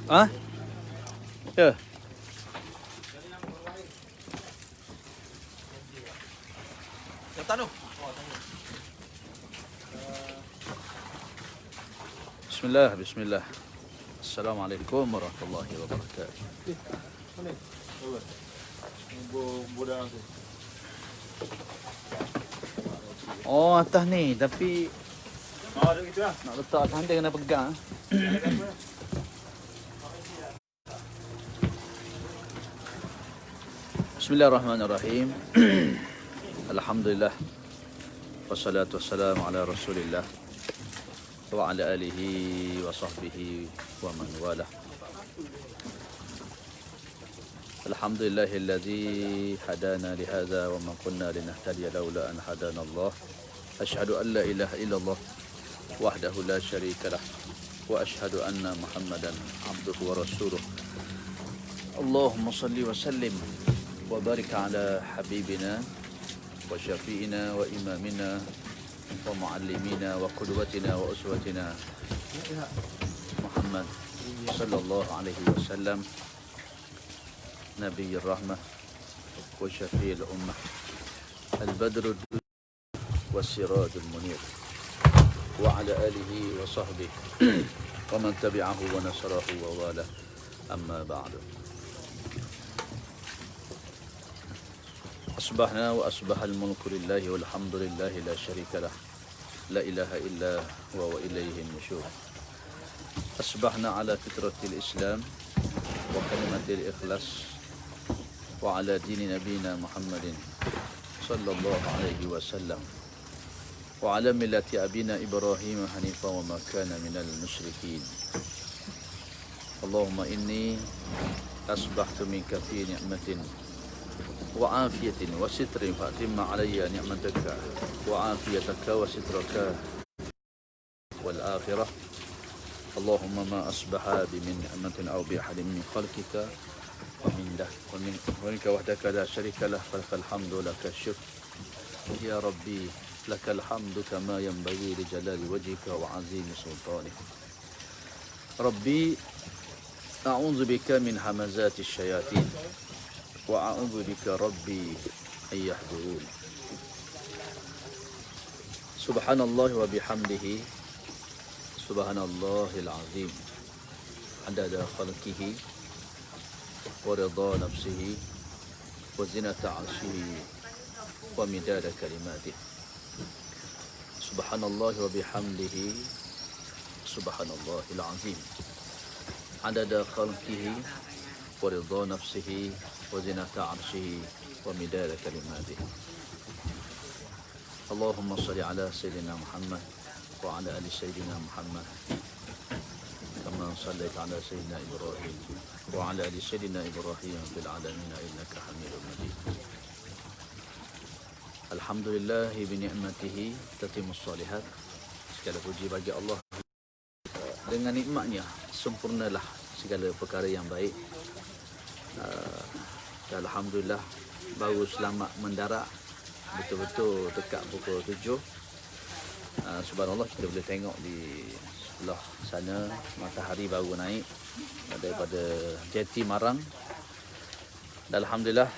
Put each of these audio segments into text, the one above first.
Hah? Ya. Bismillah, bismillah. Assalamualaikum warahmatullahi wabarakatuh. Oh, atas ni tapi nak letak atas dia kena pegang. Bismillahirrahmanirrahim. Alhamdulillah. Wassalatu wassalamu ala Rasulillah wa ala alihi wa sahbihi wa man walah. Alhamdulillahilladzi hadana li hadza wa ma kunna linahtadiya laula an hadana Allah. Asyhadu an la ilaha illallah wahdahu la syarika lah wa asyhadu anna Muhammadan abduhu wa rasuluh. Allahumma salli wa sallim wa barik ala habibina wa syafi'ina wa imamina wa muallimina wa qudwatina wa uswatina Muhammad sallallahu alaihi wasallam, Nabiyyur rahmah wa syafi'il ummah, al-badrul wa sirajul munir, wa ala alihi wa sahbihi wa man tabi'ahu wa nasarahu wa wala, amma ba'du. Asbahna wa asbahal mulku lillahi walhamdulillahi la syarika lah, la ilaha illa huwa wa ilayhi nusyur. Asbahna ala fitratil Islam wa kalimatil ikhlas wa ala dini nabina Muhammadin sallallahu alaihi wasallam wa ala millati abina Ibrahim hanifa wa ma kana minal musyrikin. Allahumma inni asbahtu minka fi ni'matin wa afiyatin wa sitrin fa'timma alayya ni'mataka wa afiyataka wa sitraka wal akhirah. Allahumma ma asbaha bi min ni'matin aw bi ahadin min khalqika wa minka wahdaka la syarika lah, falakal hamdu laka syukr ya rabbi, lakal hamdu kama yanbaghi li jalali wajhika wa azimi sultanik. Rabbi a'udzu bika min hamazati syayatin wa a'udzu bika rabbi ay yahdurun. Subhanallah wa bihamdihi, subhanallahil azim, adada khalqihi wa ridha nafsihi wa zinata 'arshihi wa midada kalimatihi. Subhanallah wa bihamdihi, subhanallahil azim, adada khalqihi wa ridha nafsihi wa zinata 'arshihi wa midada kalimatihi. Allahumma salli ala sayyidina Muhammad wa ala ali sayyidina Muhammad kama sallaita ala sayyidina Ibrahim wa ala ali sayyidina Ibrahim fil alamin innaka Hamidum Majid. Alhamdulillah bi ni'matihi tatimmus shalihat. Segala puji bagi Allah, dengan nikmatnya sempurnalah segala perkara yang baik. Alhamdulillah baru selamat mendarat betul-betul dekat pukul 7. Subhanallah, kita boleh tengok di sebelah sana matahari baru naik daripada jeti Marang. Dan alhamdulillah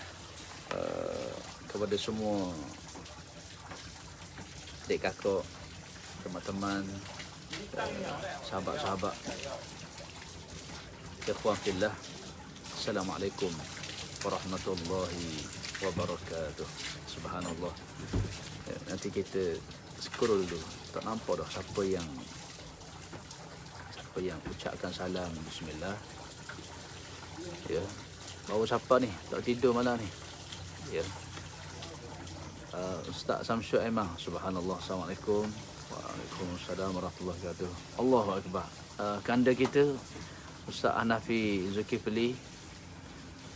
kepada semua adik kakak, teman-teman, sahabat-sahabat, ikhwan fillah, assalamualaikum warahmatullahi wabarakatuh. Subhanallah. Nanti kita scroll dulu, tak nampak dah siapa yang ucapkan salam. Bismillah. Ya. Baru siapa ni? Tak tidur malam ni. Ya. Ustaz Samsyuk Aimah. Subhanallah. Assalamualaikum. Waalaikumsalam warahmatullahi wabarakatuh. Allahu akbar. Kanda kita Ustaz Hanafi Zulkifli,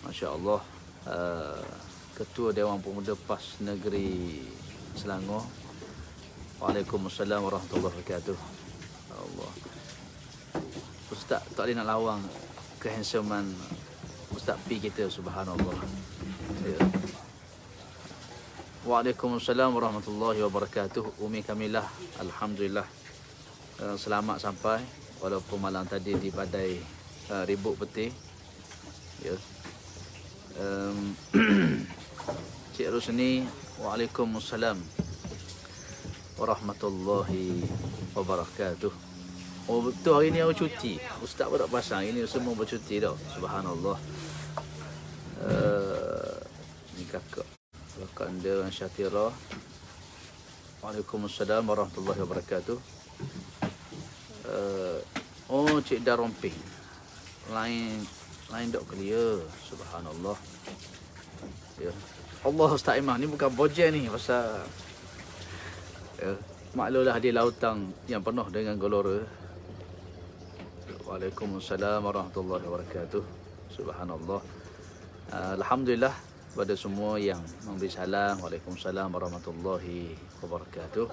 masya-Allah, Ketua Dewan Pemuda PAS Negeri Selangor. Waalaikumsalam warahmatullahi wabarakatuh. Allah. Ustaz tak boleh nak lawang kehandsoman Ustaz P kita, subhanallah. Ya. Waalaikumsalam warahmatullahi wabarakatuh. Umi Kamilah, alhamdulillah selamat sampai walaupun malam tadi di badai ribut peti. Ya. Cik Rusni, waalaikumsalam warahmatullahi wabarakatuh. Oh betul, hari ni aku cuti. Ustaz pun tak pasang, ini semua bercuti dah. Subhanallah. Ni kakak Kanda Syatira. Waalaikumsalam warahmatullahi wabarakatuh. Oh Cik Daromping. Lain dok clear. Subhanallah. Ya. Allah Ustaz Imam ni bukan bojen ni pasal ya, maklumlah di lautan yang penuh dengan gelora. Waalaikumsalam warahmatullahi wabarakatuh. Subhanallah. Alhamdulillah kepada semua yang memberi salam. Waalaikumsalam warahmatullahi wabarakatuh.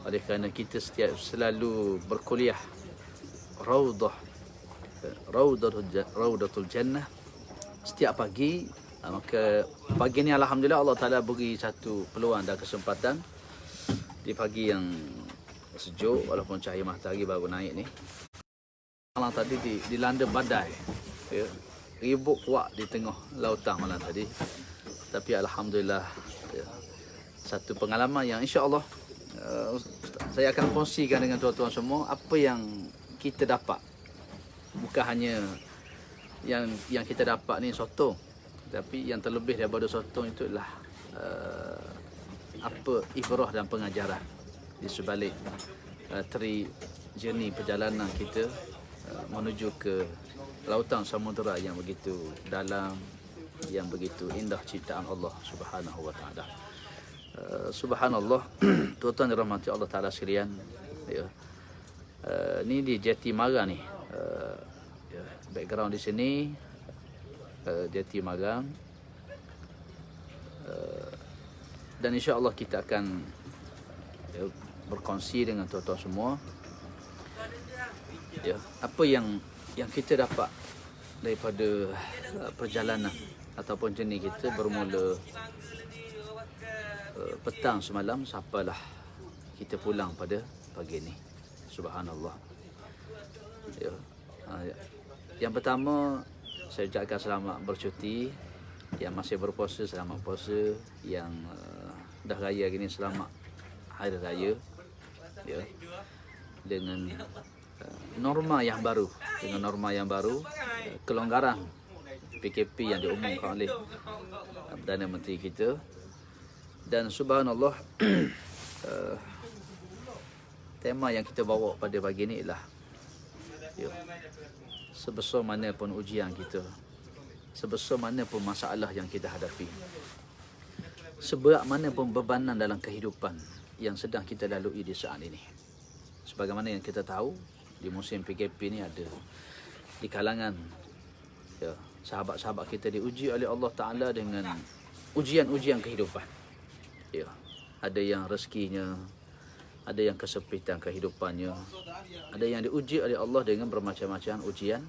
Oleh kerana kita selalu berkuliah Raudatul Jannah setiap pagi, maka pagi ni alhamdulillah Allah Taala beri satu peluang dan kesempatan di pagi yang sejuk walaupun cahaya matahari baru naik ni. Malam tadi dilanda badai. Ya. Ribut kuat di tengah lautan malam tadi. Tapi alhamdulillah ya, satu pengalaman yang insya-Allah saya akan kongsikan dengan tuan-tuan semua apa yang kita dapat. Bukan hanya yang kita dapat ni sotong, tapi yang terlebih daripada sotong itu adalah apa ibrah dan pengajaran di sebalik journey perjalanan kita menuju ke lautan samudera yang begitu dalam, yang begitu indah ciptaan Allah Subhanahu wa taala. Subhanallah, tuan-tuan dirahmati Allah Taala sekalian. Ya. Ni di Jati Marang ni. Ya, background di sini Jati Marang. Dan insya-Allah kita akan ya, berkongsi dengan tuan-tuan semua. Ya, apa yang kita dapat daripada perjalanan ataupun journey kita bermula petang semalam sampailah kita pulang pada pagi ni. Subhanallah. Ya. Yang pertama saya ucapkan selamat bercuti. Yang masih berpuasa selamat puasa. Yang dah raya gini selamat hari raya. Ya. Dengan norma yang baru, kelonggaran PKP yang diumumkan oleh Perdana Menteri kita. Dan subhanallah tema yang kita bawa pada pagi ini ialah ya, sebesar mana pun ujian kita, sebesar mana pun masalah yang kita hadapi, seberat mana pun bebanan dalam kehidupan yang sedang kita lalui di saat ini. Sebagaimana yang kita tahu, di musim PKP ni ada di kalangan ya, sahabat-sahabat kita diuji oleh Allah Ta'ala dengan ujian-ujian kehidupan. Ya, ada yang rezekinya, ada yang kesempitan kehidupannya, ada yang diuji oleh Allah dengan bermacam-macam ujian.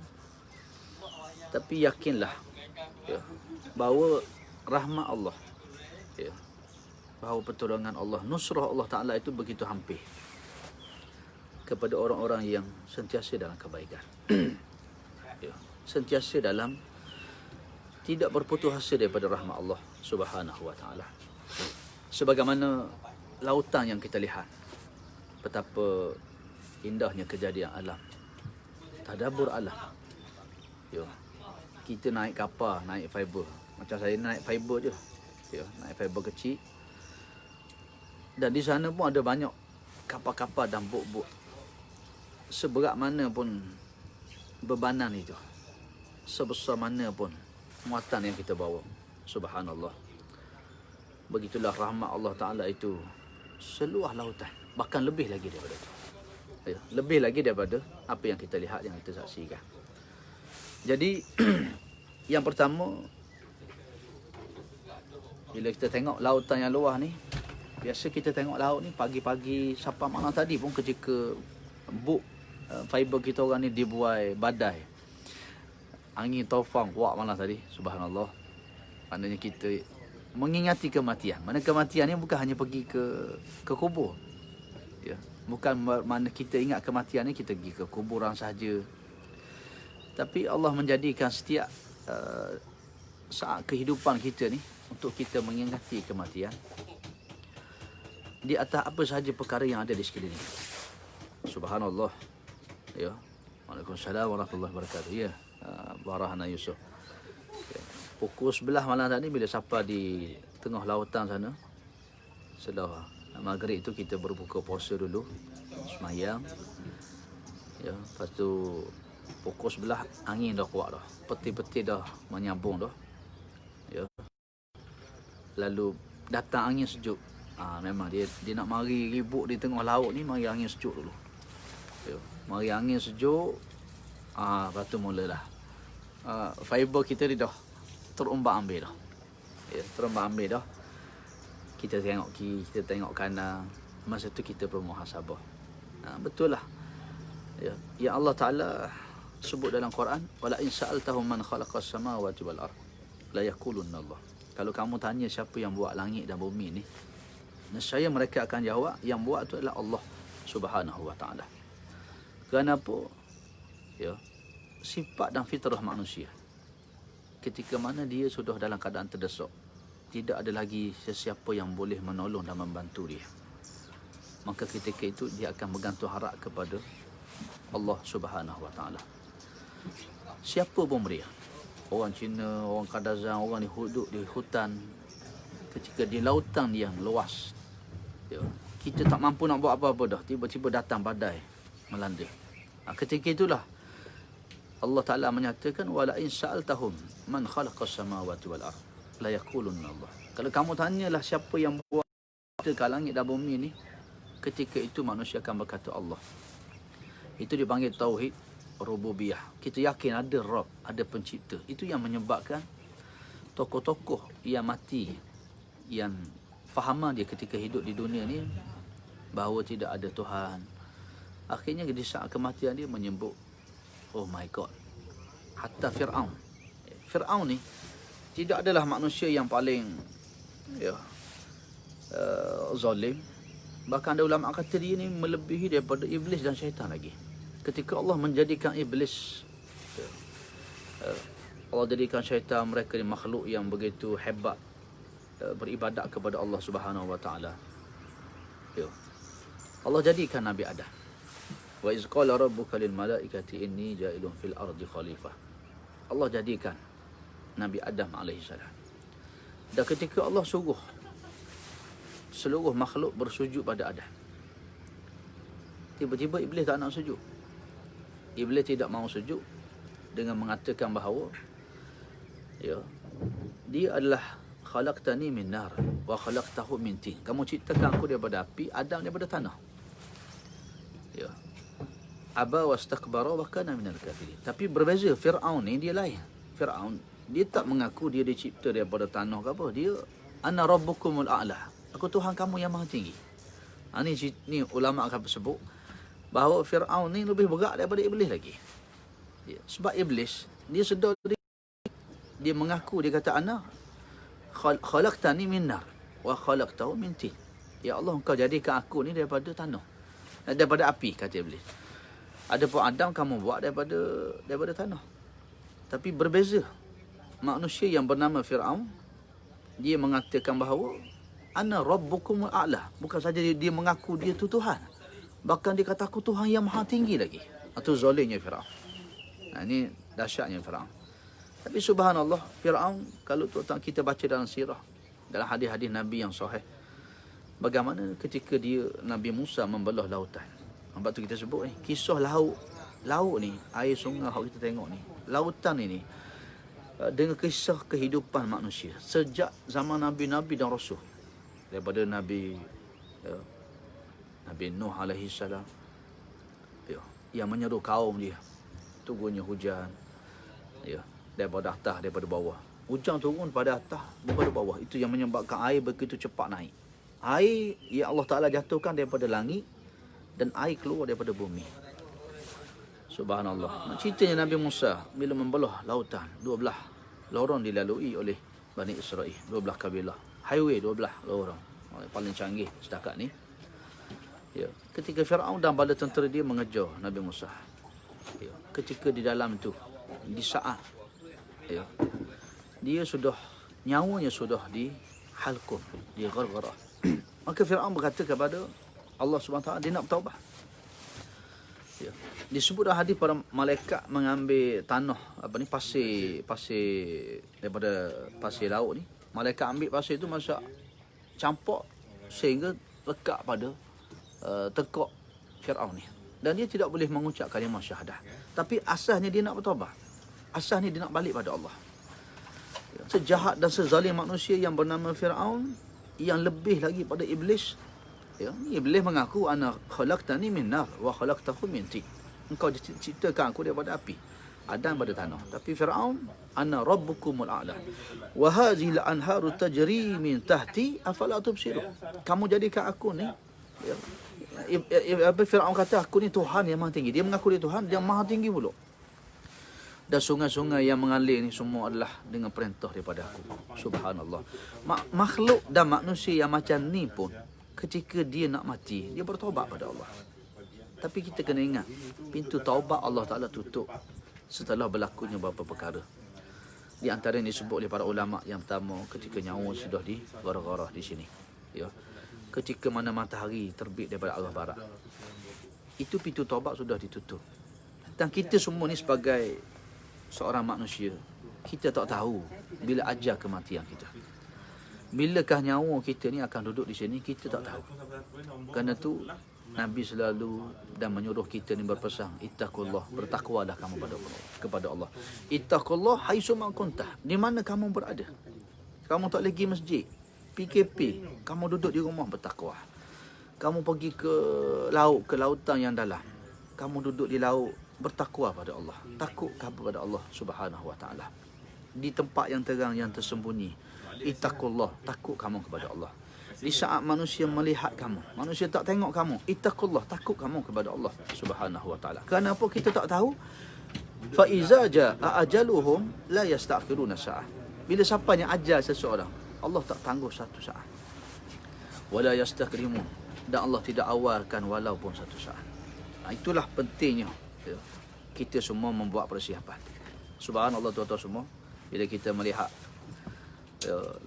Tapi yakinlah ya, bahawa rahmat Allah, ya, bahawa pertolongan Allah, nusrah Allah Ta'ala itu begitu hampir kepada orang-orang yang sentiasa dalam kebaikan. Ya, sentiasa dalam tidak berputus asa daripada rahmat Allah Subhanahu wa Ta'ala. Sebagaimana lautan yang kita lihat, betapa indahnya kejadian alam, tadabbur alam. Ya, kita naik kapal, naik fiber. Macam saya naik fiber je. Ya, naik fiber kecil. Dan di sana pun ada banyak kapal-kapal dan bot-bot. Seberat mana pun bebanan itu, sebesar mana pun muatan yang kita bawa, subhanallah, begitulah rahmat Allah Ta'ala itu seluas lautan, bahkan lebih lagi daripada itu. Ya, lebih lagi daripada apa yang kita lihat, yang kita saksikan. Jadi yang pertama, bila kita tengok lautan yang luas ni, Biasa kita tengok laut ni pagi-pagi sampai malam tadi pun ketika buk fiber kita orang ni dibuai badai. Angin taufan kuat malam tadi, subhanallah. Maknanya kita mengingati kematian. Mana kematian ni bukan hanya pergi ke kubur. Ya, bukan mana kita ingat kematian ni kita pergi ke kuburan sahaja. Tapi Allah menjadikan setiap saat kehidupan kita ni untuk kita mengingati kematian di atas apa sahaja perkara yang ada di sekeliling. Subhanallah. Ya. Waalaikumsalam warahmatullahi wabarakatuh. Ya. Barahana Yusuf. Ya. Pukul 11 malam tadi bila sampai di tengah lautan sana, setelah maghrib tu kita berbuka puasa dulu, semayang. Ya, lepas tu pukul 11 angin dah kuat dah. Peti-peti dah menyambung dah. Ya. Lalu datang angin sejuk. Memang dia nak mari ribut di tengah laut ni, mari angin sejuk dulu. Ya. Mari angin sejuk. Lepas tu mulalah. Fiber kita ni dah terombak ambing dah. Ya, terombak ambing dah. Kita tengok kiri, kita tengok kanan. Masa tu kita bermuhasabah. Betul lah. Ya, yang Allah Ta'ala sebut dalam Quran, wala in sa'altahum man khalaqas samawati wal ard la yaqulunna Allah. Kalau kamu tanya siapa yang buat langit dan bumi ni, nescaya mereka akan jawab yang buat tu adalah Allah Subhanahu wa Ta'ala. Kenapa? Ya, sifat dan fitrah manusia. Ketika mana dia sudah dalam keadaan terdesak, tidak ada lagi sesiapa yang boleh menolong dan membantu dia, maka ketika itu dia akan bergantung harap kepada Allah Subhanahu wa Ta'ala. Siapa pun dia, orang Cina, orang Kadazan, orang duduk di hutan, ketika di lautan yang luas, ya, kita tak mampu nak buat apa-apa dah, tiba-tiba datang badai melanda. Ketika itulah Allah Ta'ala menyatakan wala in sa'altahum man khalaqas samawati wal ard la yaqulunna Allah. Kalau kamu tanyalah siapa yang buat langit dan bumi ni, ketika itu manusia akan berkata Allah. Itu dipanggil tauhid rububiyah. Kita yakin ada Rabb, ada pencipta. Itu yang menyebabkan tokoh-tokoh yang mati, yang fahaman dia ketika hidup di dunia ni bahawa tidak ada Tuhan, akhirnya di saat kematian dia menyebut oh my God. Hatta Fir'aun. Fir'aun ni tidak adalah manusia yang paling zalim. Bahkan ada ulama kata dia ni melebihi daripada iblis dan syaitan lagi. Ketika Allah menjadikan iblis, Allah jadikan syaitan, mereka ni makhluk yang begitu hebat beribadat kepada Allah Subhanahu wa Ta'ala. Allah jadikan Nabi Adam. Wa iz qala rabbuka lil malaikati inni ja'ilun fil ardi khalifah. Allah jadikan Nabi Adam alaihi salam. Dan ketika Allah suruh seluruh makhluk bersujud pada Adam, tiba-tiba iblis tak nak sujud. Iblis tidak mahu sujud dengan mengatakan bahawa dia adalah khalaqtani min nar wa khalaqtahu min tin. Kamu ciptakan aku daripada api, Adam daripada tanah. Ya. Aba wastakbara wa kana minal kafirin. Tapi berbeza, Fir'aun ni dia lain. Fir'aun dia tak mengaku dia dicipta daripada tanah ke apa. Dia ana rabbukumul a'la. Aku Tuhan kamu yang maha tinggi. Ni ulama akan sebut bahawa Fir'aun ni lebih berat daripada iblis lagi. Ya. Sebab iblis dia sedar dia mengaku, dia kata ana khalaqtani min nar wa khalaqtahu min tin. Ya Allah, engkau jadikan aku ni daripada tanah, daripada api, kata iblis. Adapun Adam kamu buat daripada tanah. Tapi berbeza. Manusia yang bernama Fir'aun, dia mengatakan bahawa ana rabbukumul a'la. Bukan saja dia mengaku dia tu Tuhan, bahkan dia kata aku Tuhan yang maha tinggi lagi. Itu zalimnya Fir'aun. Ini dahsyatnya Fir'aun. Tapi subhanallah, Fir'aun, kalau tuan-tuan kita baca dalam sirah, dalam hadis-hadis Nabi yang sahih, bagaimana ketika Nabi Musa membelah lautan. Sebab tu kita sebut ni, kisah laut ni, air sungai yang kita tengok ni, lautan ini dengan kisah kehidupan manusia sejak zaman Nabi-Nabi dan Rasul. Daripada Nabi Nuh alaihi salam, yang menyeru kaum dia, turunnya hujan, daripada atas, daripada bawah. Hujan turun pada atas, daripada bawah. Itu yang menyebabkan air begitu cepat naik. Air yang Allah Ta'ala jatuhkan daripada langit dan air keluar daripada bumi. Subhanallah. Ceritanya Nabi Musa bila membelah lautan, 12 lorong dilalui oleh Bani Israel, 12 kabilah. Highway 12 lorong. Paling canggih setakat ni. Ya, ketika Firaun dan bala tentera dia mengejar Nabi Musa. Ya, ketika di dalam tu, di saat ya, dia sudah nyawanya sudah dihalkum, dighargharah. Maka Firaun berkata kepada Allah Subhanahu Wa Taala, dia nak bertaubat. Ya. Disebut dalam hadis para malaikat mengambil tanah pasir daripada pasir laut ni. Malaikat ambil pasir tu masak campur sehingga lekat pada tekak Firaun ni. Dan dia tidak boleh mengucap kalimah syahadah. Tapi asasnya dia nak bertaubat. Asasnya dia nak balik pada Allah. Ya. Sejahat dan sezalim manusia yang bernama Firaun, yang lebih lagi pada iblis. Ya, iblis mengaku ana khalaqtani min nar wa khalaqtahu min tin. Engkau ciptakan aku daripada api, Adam pada tanah. Tapi Firaun, ana rabbukumul a'la. Wa hadhihi al-anharu tajri min tahti afala tubsirun. Kamu jadikan aku ni, ya, Firaun kata aku ni Tuhan yang maha tinggi. Dia mengaku dia Tuhan yang maha tinggi pula. Dan sungai-sungai yang mengalir ni semua adalah dengan perintah daripada aku. Subhanallah. Makhluk dan manusia yang macam ni pun, ketika dia nak mati, dia bertaubat pada Allah. Tapi kita kena ingat, pintu taubat Allah Ta'ala tutup setelah berlakunya beberapa perkara. Di antara yang disebut oleh para ulama, yang pertama, ketika nyawa sudah dighargharah di sini. Ya. Ketika mana matahari terbit daripada arah barat. Itu pintu taubat sudah ditutup. Dan kita semua ni sebagai seorang manusia, kita tak tahu bila ajal kematian kita. Bilakah nyawa kita ni akan duduk di sini, kita tak tahu. Kerana tu Nabi selalu dan menyuruh kita ni berpesan, ittaqullah, bertakwalah kamu kepada Allah. Ittaqullah haitsu ma kunta, di mana kamu berada. Kamu tak lagi masjid, PKP, kamu duduk di rumah bertakwa. Kamu pergi ke laut, ke lautan yang dalam, kamu duduk di laut bertakwa pada Allah. Takut kepada Allah Subhanahu Wa Taala. Di tempat yang terang, yang tersembunyi, ittaqullah, takut kamu kepada Allah. Di saat manusia melihat kamu, manusia tak tengok kamu, ittaqullah, takut kamu kepada Allah Subhanahu Wa Taala. Kenapa kita tak tahu? Fa iza jaa ajaluhum la yastakhiruna sa'ah. Bila sampainya ajal seseorang, Allah tak tangguh satu saat. Wala yastakhrimun, dan Allah tidak awalkan walaupun satu saat. Itulah pentingnya, ya, kita semua membuat persiapan. Subhanallah tuan-tuan semua, bila kita melihat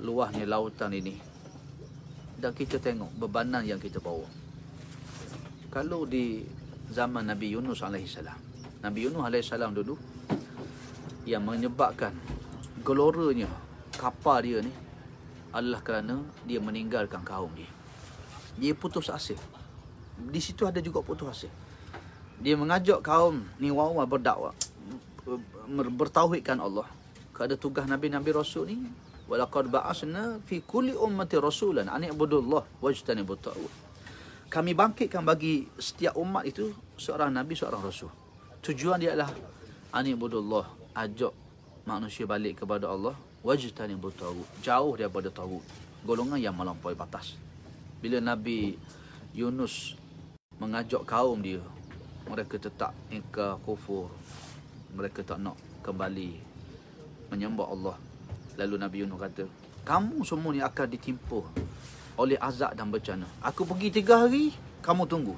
luahnya lautan ini dan kita tengok bebanan yang kita bawa. Kalau di zaman Nabi Yunus AS, Nabi Yunus AS dulu, yang menyebabkan geloranya kapal dia ni adalah kerana dia meninggalkan kaum dia. Dia putus asa. Di situ ada juga putus asa. Dia mengajak kaum ni wawa berdakwah, bertauhidkan Allah. Kerana tugas Nabi-Nabi Rasul ni, walaqad ba'asna fi kulli ummati rasulan an i'budullah wajtanibut taghut. Kami bangkitkan bagi setiap umat itu seorang nabi, seorang rasul. Tujuan dia adalah an i'budullah, ajak manusia balik kepada Allah, wajtanibut taghut, jauh daripada taghut, golongan yang melampaui batas. Bila Nabi Yunus mengajak kaum dia, mereka tetap ingkar, kufur, mereka tak nak kembali menyembah Allah. Lalu Nabi Yunus kata, kamu semua ni akan ditimpa oleh azab dan bencana. Aku pergi 3 hari, kamu tunggu.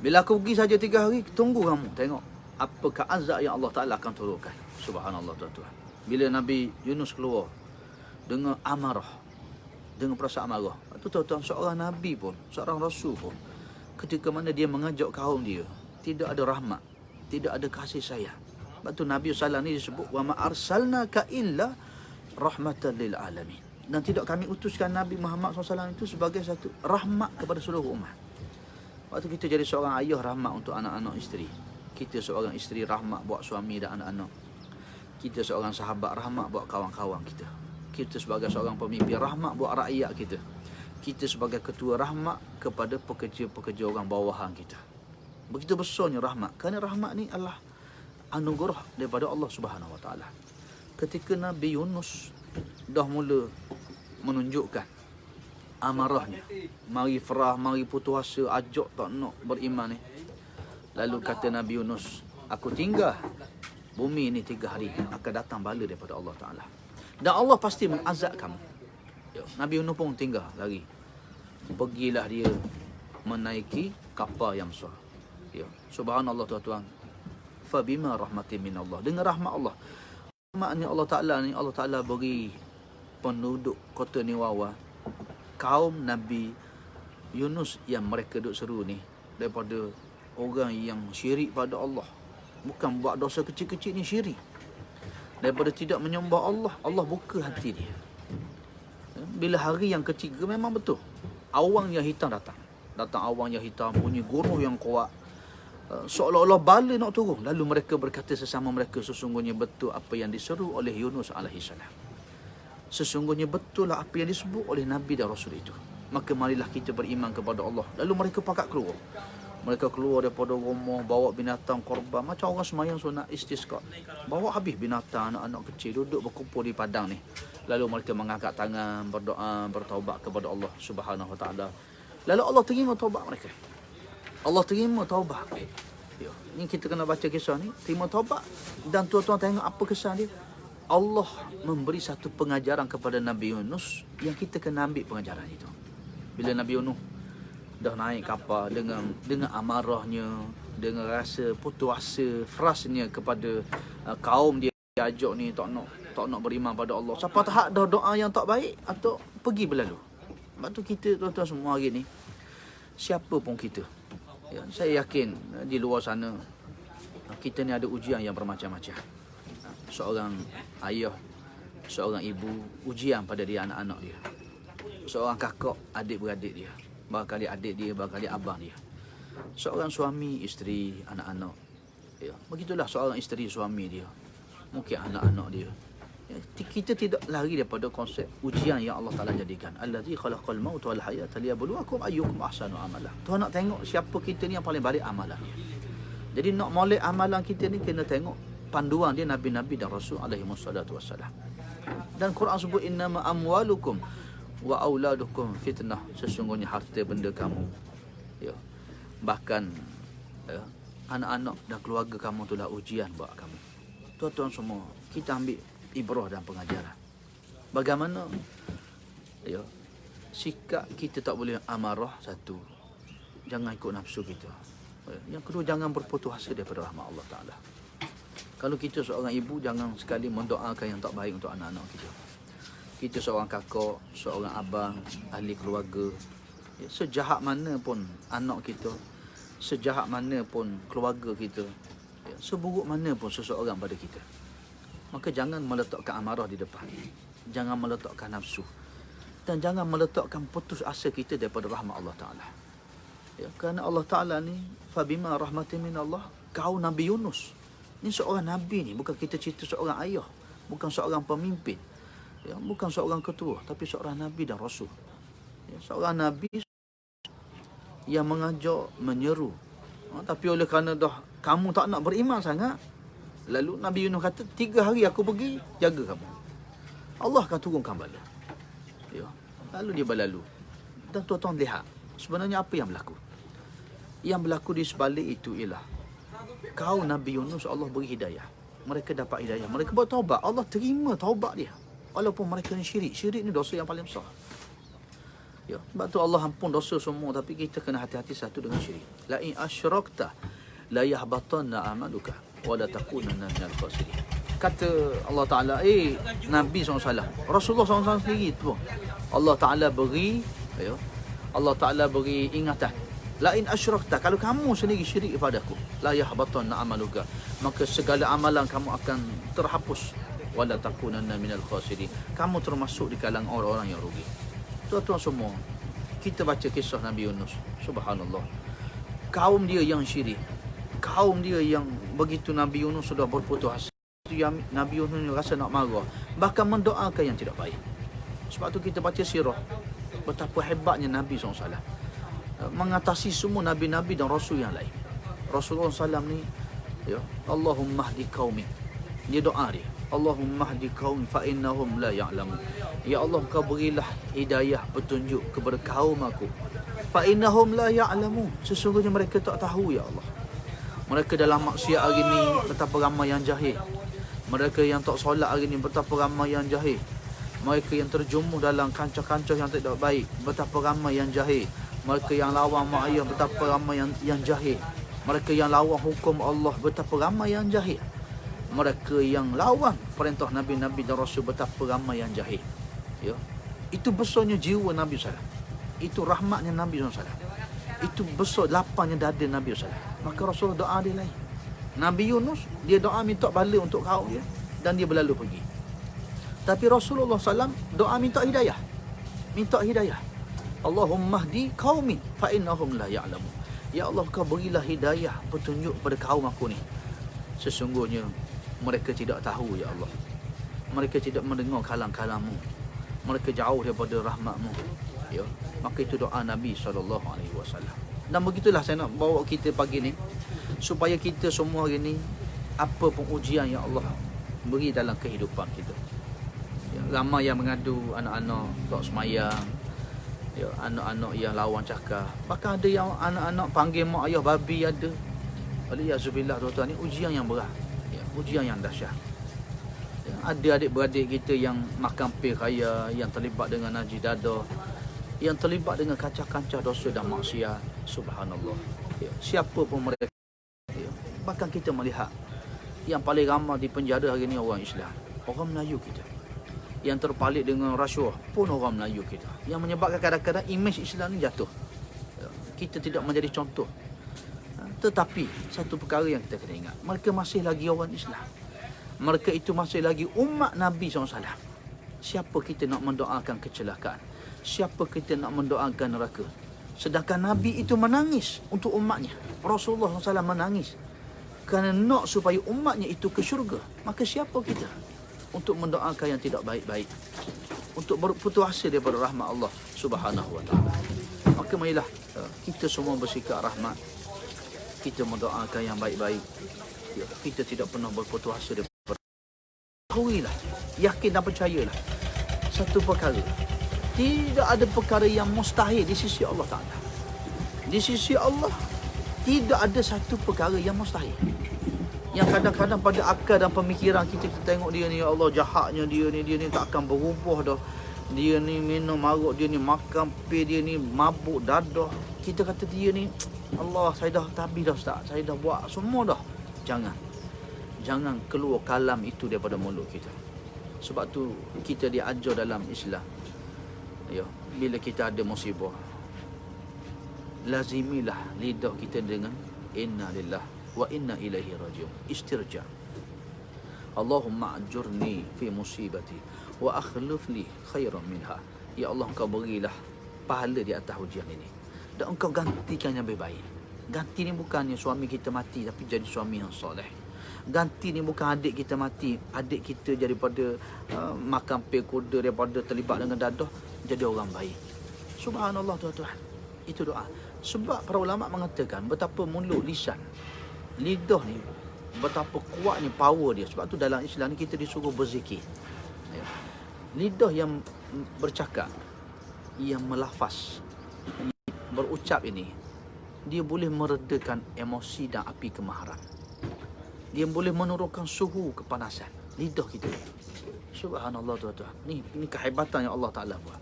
Bila aku pergi saja 3 hari, tunggu kamu. Tengok apakah azab yang Allah Ta'ala akan turunkan. Subhanallah tuan-tuan. Bila Nabi Yunus keluar dengan amarah, dengan perasaan marah, itu tuan-tuan, seorang Nabi pun, seorang Rasul pun, ketika mana dia mengajak kaum dia, tidak ada rahmat, tidak ada kasih sayang. Sebab tu Nabi SAW ni disebut, wa ma arsalnaka illa rahmatan lil alamin. Dan tidak kami utuskan Nabi Muhammad SAW itu sebagai satu rahmat kepada seluruh umat. Waktu kita jadi seorang ayah, rahmat untuk anak-anak isteri. Kita seorang isteri, rahmat buat suami dan anak-anak. Kita seorang sahabat, rahmat buat kawan-kawan kita. Kita sebagai seorang pemimpin, rahmat buat rakyat kita. Kita sebagai ketua, rahmat kepada pekerja-pekerja orang bawahan kita. Begitu besarnya rahmat. Kerana rahmat ni adalah anugerah daripada Allah Subhanahu Wa Taala. Ketika Nabi Yunus dah mula menunjukkan amarahnya. Mari ferah, mari putus asa, ajak tak nak beriman ni. Lalu kata Nabi Yunus, aku tinggal bumi ni 3 hari, akan datang bala daripada Allah Ta'ala. Dan Allah pasti mengazab kamu. Ya, Nabi Yunus pun tinggal lari. Pergilah dia menaiki kapal yang besar. Ya, subhanallah tuan-tuan. Fa bima rahmatin min Allah. Dengan rahmat Allah. Rahmatnya Allah Ta'ala ni, Allah Ta'ala beri penduduk kota Niwawa, kaum Nabi Yunus yang mereka duk seru ni, daripada orang yang syirik pada Allah. Bukan buat dosa kecil-kecil ni, syirik. Daripada tidak menyembah Allah, Allah buka hati dia. Bila hari yang ketiga memang betul, awang yang hitam datang. Datang awang yang hitam, bunyi guruh yang kuat, seolah-olah bala nak turun. Lalu mereka berkata sesama mereka, sesungguhnya betul apa yang diseru oleh Yunus alaihissalam. Sesungguhnya betul lah apa yang disebut oleh Nabi dan Rasul itu. Maka marilah kita beriman kepada Allah. Lalu mereka pakat keluar. Mereka keluar daripada rumah, bawa binatang korban. Macam orang semayang sunat istisqa. Bawa habis binatang, anak-anak kecil duduk berkumpul di padang ni. Lalu mereka mengangkat tangan, berdoa, bertaubat kepada Allah Subhanahu Wa Taala. Lalu Allah terima taubat mereka. Allah terima taubat. Ni kita kena baca kisah ni, terima taubat. Dan tuan-tuan tengok apa kesan dia. Allah memberi satu pengajaran kepada Nabi Yunus yang kita kena ambil pengajaran itu. Bila Nabi Yunus dah naik kapal dengan amarahnya, dengan rasa putus asa, frustnya kepada kaum dia ajak ni tak nak beriman pada Allah. Siapa tak dah doa yang tak baik atau pergi berlalu. Sebab tu kita tuan-tuan semua hari ni, siapa pun kita, ya, saya yakin di luar sana kita ni ada ujian yang bermacam-macam. Seorang ayah, seorang ibu, ujian pada dia anak-anak dia. Seorang kakak, adik-beradik dia. Barangkali adik dia, barangkali abang dia. Seorang suami, isteri, anak-anak. Ya, begitulah seorang isteri, suami dia. Mungkin anak-anak dia. Ya, kita tidak lari daripada konsep ujian yang Allah Ta'ala jadikan. Allazi khalaqal mauta wal hayata liyabluwakum ayyukum ahsanu amala. Tuhan nak tengok siapa kita ni yang paling baik amalan dia. Jadi nak molek amalan kita ni kena tengok panduan dia Nabi-Nabi dan Rasul alaihi wassalatu wassalam. Dan Quran sebut innama amwalukum wa auladukum fitnah. Sesungguhnya harta benda kamu, ya, bahkan anak-anak dan keluarga kamu itulah ujian buat kamu. Tuan-tuan semua, kita ambil ibrah dan pengajaran. Bagaimana, ya, sikap kita tak boleh amarah. Satu, jangan ikut nafsu kita. Yang kedua, jangan berputus asa daripada rahmat Allah Ta'ala. Kalau kita seorang ibu, jangan sekali mendoakan yang tak baik untuk anak-anak kita. Kita seorang kakak, seorang abang, ahli keluarga, ya, sejahat mana pun anak kita, sejahat mana pun keluarga kita, ya, seburuk mana pun seseorang pada kita, maka jangan meletakkan amarah di depan. Jangan meletakkan nafsu. Dan jangan meletakkan putus asa kita daripada rahmat Allah Ta'ala. Ya, kerana Allah Ta'ala ni, fabima rahmatin min Allah, kau Nabi Yunus. Ni seorang Nabi ni, bukan kita cerita seorang ayah, bukan seorang pemimpin, ya, bukan seorang ketua, tapi seorang Nabi dan Rasul. Ya, seorang Nabi yang mengajak, menyeru. Tapi oleh kerana dah kamu tak nak beriman sangat, lalu Nabi Yunus kata, 3 hari aku pergi, jaga kamu. Allah akan turunkan bala. Ya, lalu dia berlalu. Dan tuan-tuan lihat, sebenarnya apa yang berlaku? Yang berlaku di sebalik itu ialah kaum Nabi Yunus, Allah beri hidayah. Mereka dapat hidayah. Mereka buat taubat. Allah terima taubat dia. Walaupun mereka ni syirik. Syirik ni dosa yang paling besar. Ya, sebab tu Allah ampun dosa semua. Tapi kita kena hati-hati satu dengan syirik. La in asyrakta la yahbatanna amaluka wa la takunanna minal khasirin. Kata Allah Ta'ala, Nabi SAW, Rasulullah SAW sendiri tu, Allah Ta'ala beri, ya, Allah Ta'ala beri ingatan. La in asyrakta, kalau kamu sendiri syirik kepadaku, la yahbatanna amaluka, maka segala amalan kamu akan terhapus. Wala takunanna minal khasirin, kamu termasuk di kalangan orang-orang yang rugi. Tuan-tuan semua, kita baca kisah Nabi Yunus. Subhanallah, kaum dia yang syirik, kaum dia yang begitu Nabi Yunus sudah berputus asa, Nabi Yunus rasa nak marah, bahkan mendoakan yang tidak baik. Sebab tu kita baca sirah, betapa hebatnya Nabi SAW mengatasi semua Nabi-Nabi dan Rasul yang lain. Rasulullah SAW ni, ya, Allahumma hdi qaumi, dia doa dia, Allahumma hdi qaum fa innahum la ya'lamun. Ya Allah, kau berilah hidayah, petunjuk kepada kaum aku. Fa innahum la ya'lamun. Sesungguhnya mereka tak tahu, ya Allah. Mereka dalam maksiat hari ni betapa ramai yang jahil. Mereka yang tak solat hari ni betapa ramai yang jahil. Mereka yang terjemuh dalam kancah-kancah yang tidak baik, betapa ramai yang jahil. Mereka yang lawan mak ayah, betapa ramai yang jahil. Mereka yang lawan hukum Allah, betapa ramai yang jahil. Mereka yang lawan perintah Nabi-Nabi dan Rasul, betapa ramai yang jahil. Ya. Itu besarnya jiwa Nabi SAW. Itu rahmatnya Nabi SAW. Itu besar lapangnya dada Nabi SAW. Maka Rasulullah doa dia lain. Nabi Yunus, dia doa minta bala untuk kaum dia, dan dia berlalu pergi. Tapi Rasulullah SAW doa minta hidayah. Minta hidayah. Allahumma hdi qaumi fa innahum la ya'lamun. Ya Allah, kau berilah hidayah, petunjuk pada kaum aku ni. Sesungguhnya mereka tidak tahu, ya Allah. Mereka tidak mendengar kalam-kalammu. Mereka jauh daripada rahmatmu. Ya. Maka itu doa Nabi SAW. Dan begitulah saya nak bawa kita pagi ni, supaya kita semua hari ni, apa pun ujian yang Allah beri dalam kehidupan kita. Ya, ramai yang mengadu anak-anak tak semayang, ya, anak-anak yang lawan cakap. Bahkan ada yang anak-anak panggil mak ayah babi ada. Waliyazubillah, tuan-tuan, ni ujian yang berat. Ya, ujian yang dahsyat. Ya, ada adik-beradik kita yang makan pil raya, yang terlibat dengan najis dadah, yang terlibat dengan kancah-kancah dosa dan maksiat. Subhanallah. Ya, siapa pun mereka. Ya, bahkan kita melihat yang paling ramai di penjara hari ni orang Islam, orang Melayu kita. Yang terpalit dengan rasuah pun orang Melayu kita. Yang menyebabkan kadang-kadang imej Islam ni jatuh. Ya, kita tidak menjadi contoh. Tetapi satu perkara yang kita kena ingat, mereka masih lagi orang Islam. Mereka itu masih lagi umat Nabi SAW. Siapa kita nak mendoakan kecelakaan? Siapa kita nak mendoakan neraka? Sedangkan Nabi itu menangis untuk umatnya. Rasulullah SAW menangis kerana nak supaya umatnya itu ke syurga. Maka siapa kita untuk mendoakan yang tidak baik-baik, untuk berputus asa daripada rahmat Allah Subhanahu wa taala? Maka marilah kita semua bersikap rahmat. Kita mendoakan yang baik-baik. Ya, kita tidak pernah berputus asa daripada. Ketahuilah, yakin dan percayalah satu perkara. Tidak ada perkara yang mustahil di sisi Allah Ta'ala. Di sisi Allah, tidak ada satu perkara yang mustahil. Yang kadang-kadang pada akal dan pemikiran kita tengok dia ni, ya Allah, jahatnya dia ni tak akan berubah dah. Dia ni minum maruk, dia ni makan pil, dia ni mabuk dadah. Kita kata dia ni, Allah, saya dah tabi dah Ustaz, saya dah buat semua dah. Jangan keluar kalam itu daripada mulut kita. Sebab tu kita diajar dalam Islam, ya, bila kita ada musibah, lazimilah lidah kita dengan inna lillah wa inna ilaihi rajiun. Istirja. Allahumma ajurni fi musibati wa akhlif li khairan minha. Ya Allah, engkau berilah pahala di atas ujian ini, dan engkau gantikan yang lebih baik. Ganti ni bukannya suami kita mati, tapi jadi suami yang soleh. Ganti ni bukan adik kita mati, adik kita daripada makan pil kuda, daripada terlibat dengan dadah, jadi orang baik. Subhanallah, tuan-tuan. Itu doa. Sebab para ulama mengatakan betapa mulut, lisan, lidah ni, betapa kuatnya power dia. Sebab tu dalam Islam ni kita disuruh berzikir. Ya. Lidah yang bercakap, yang melafaz, berucap ini, dia boleh meredakan emosi dan api kemarahan. Dia boleh menurunkan suhu kepanasan. Lidah kita. Subhanallah, tuan-tuan. Ni kehebatan yang Allah Ta'ala buat.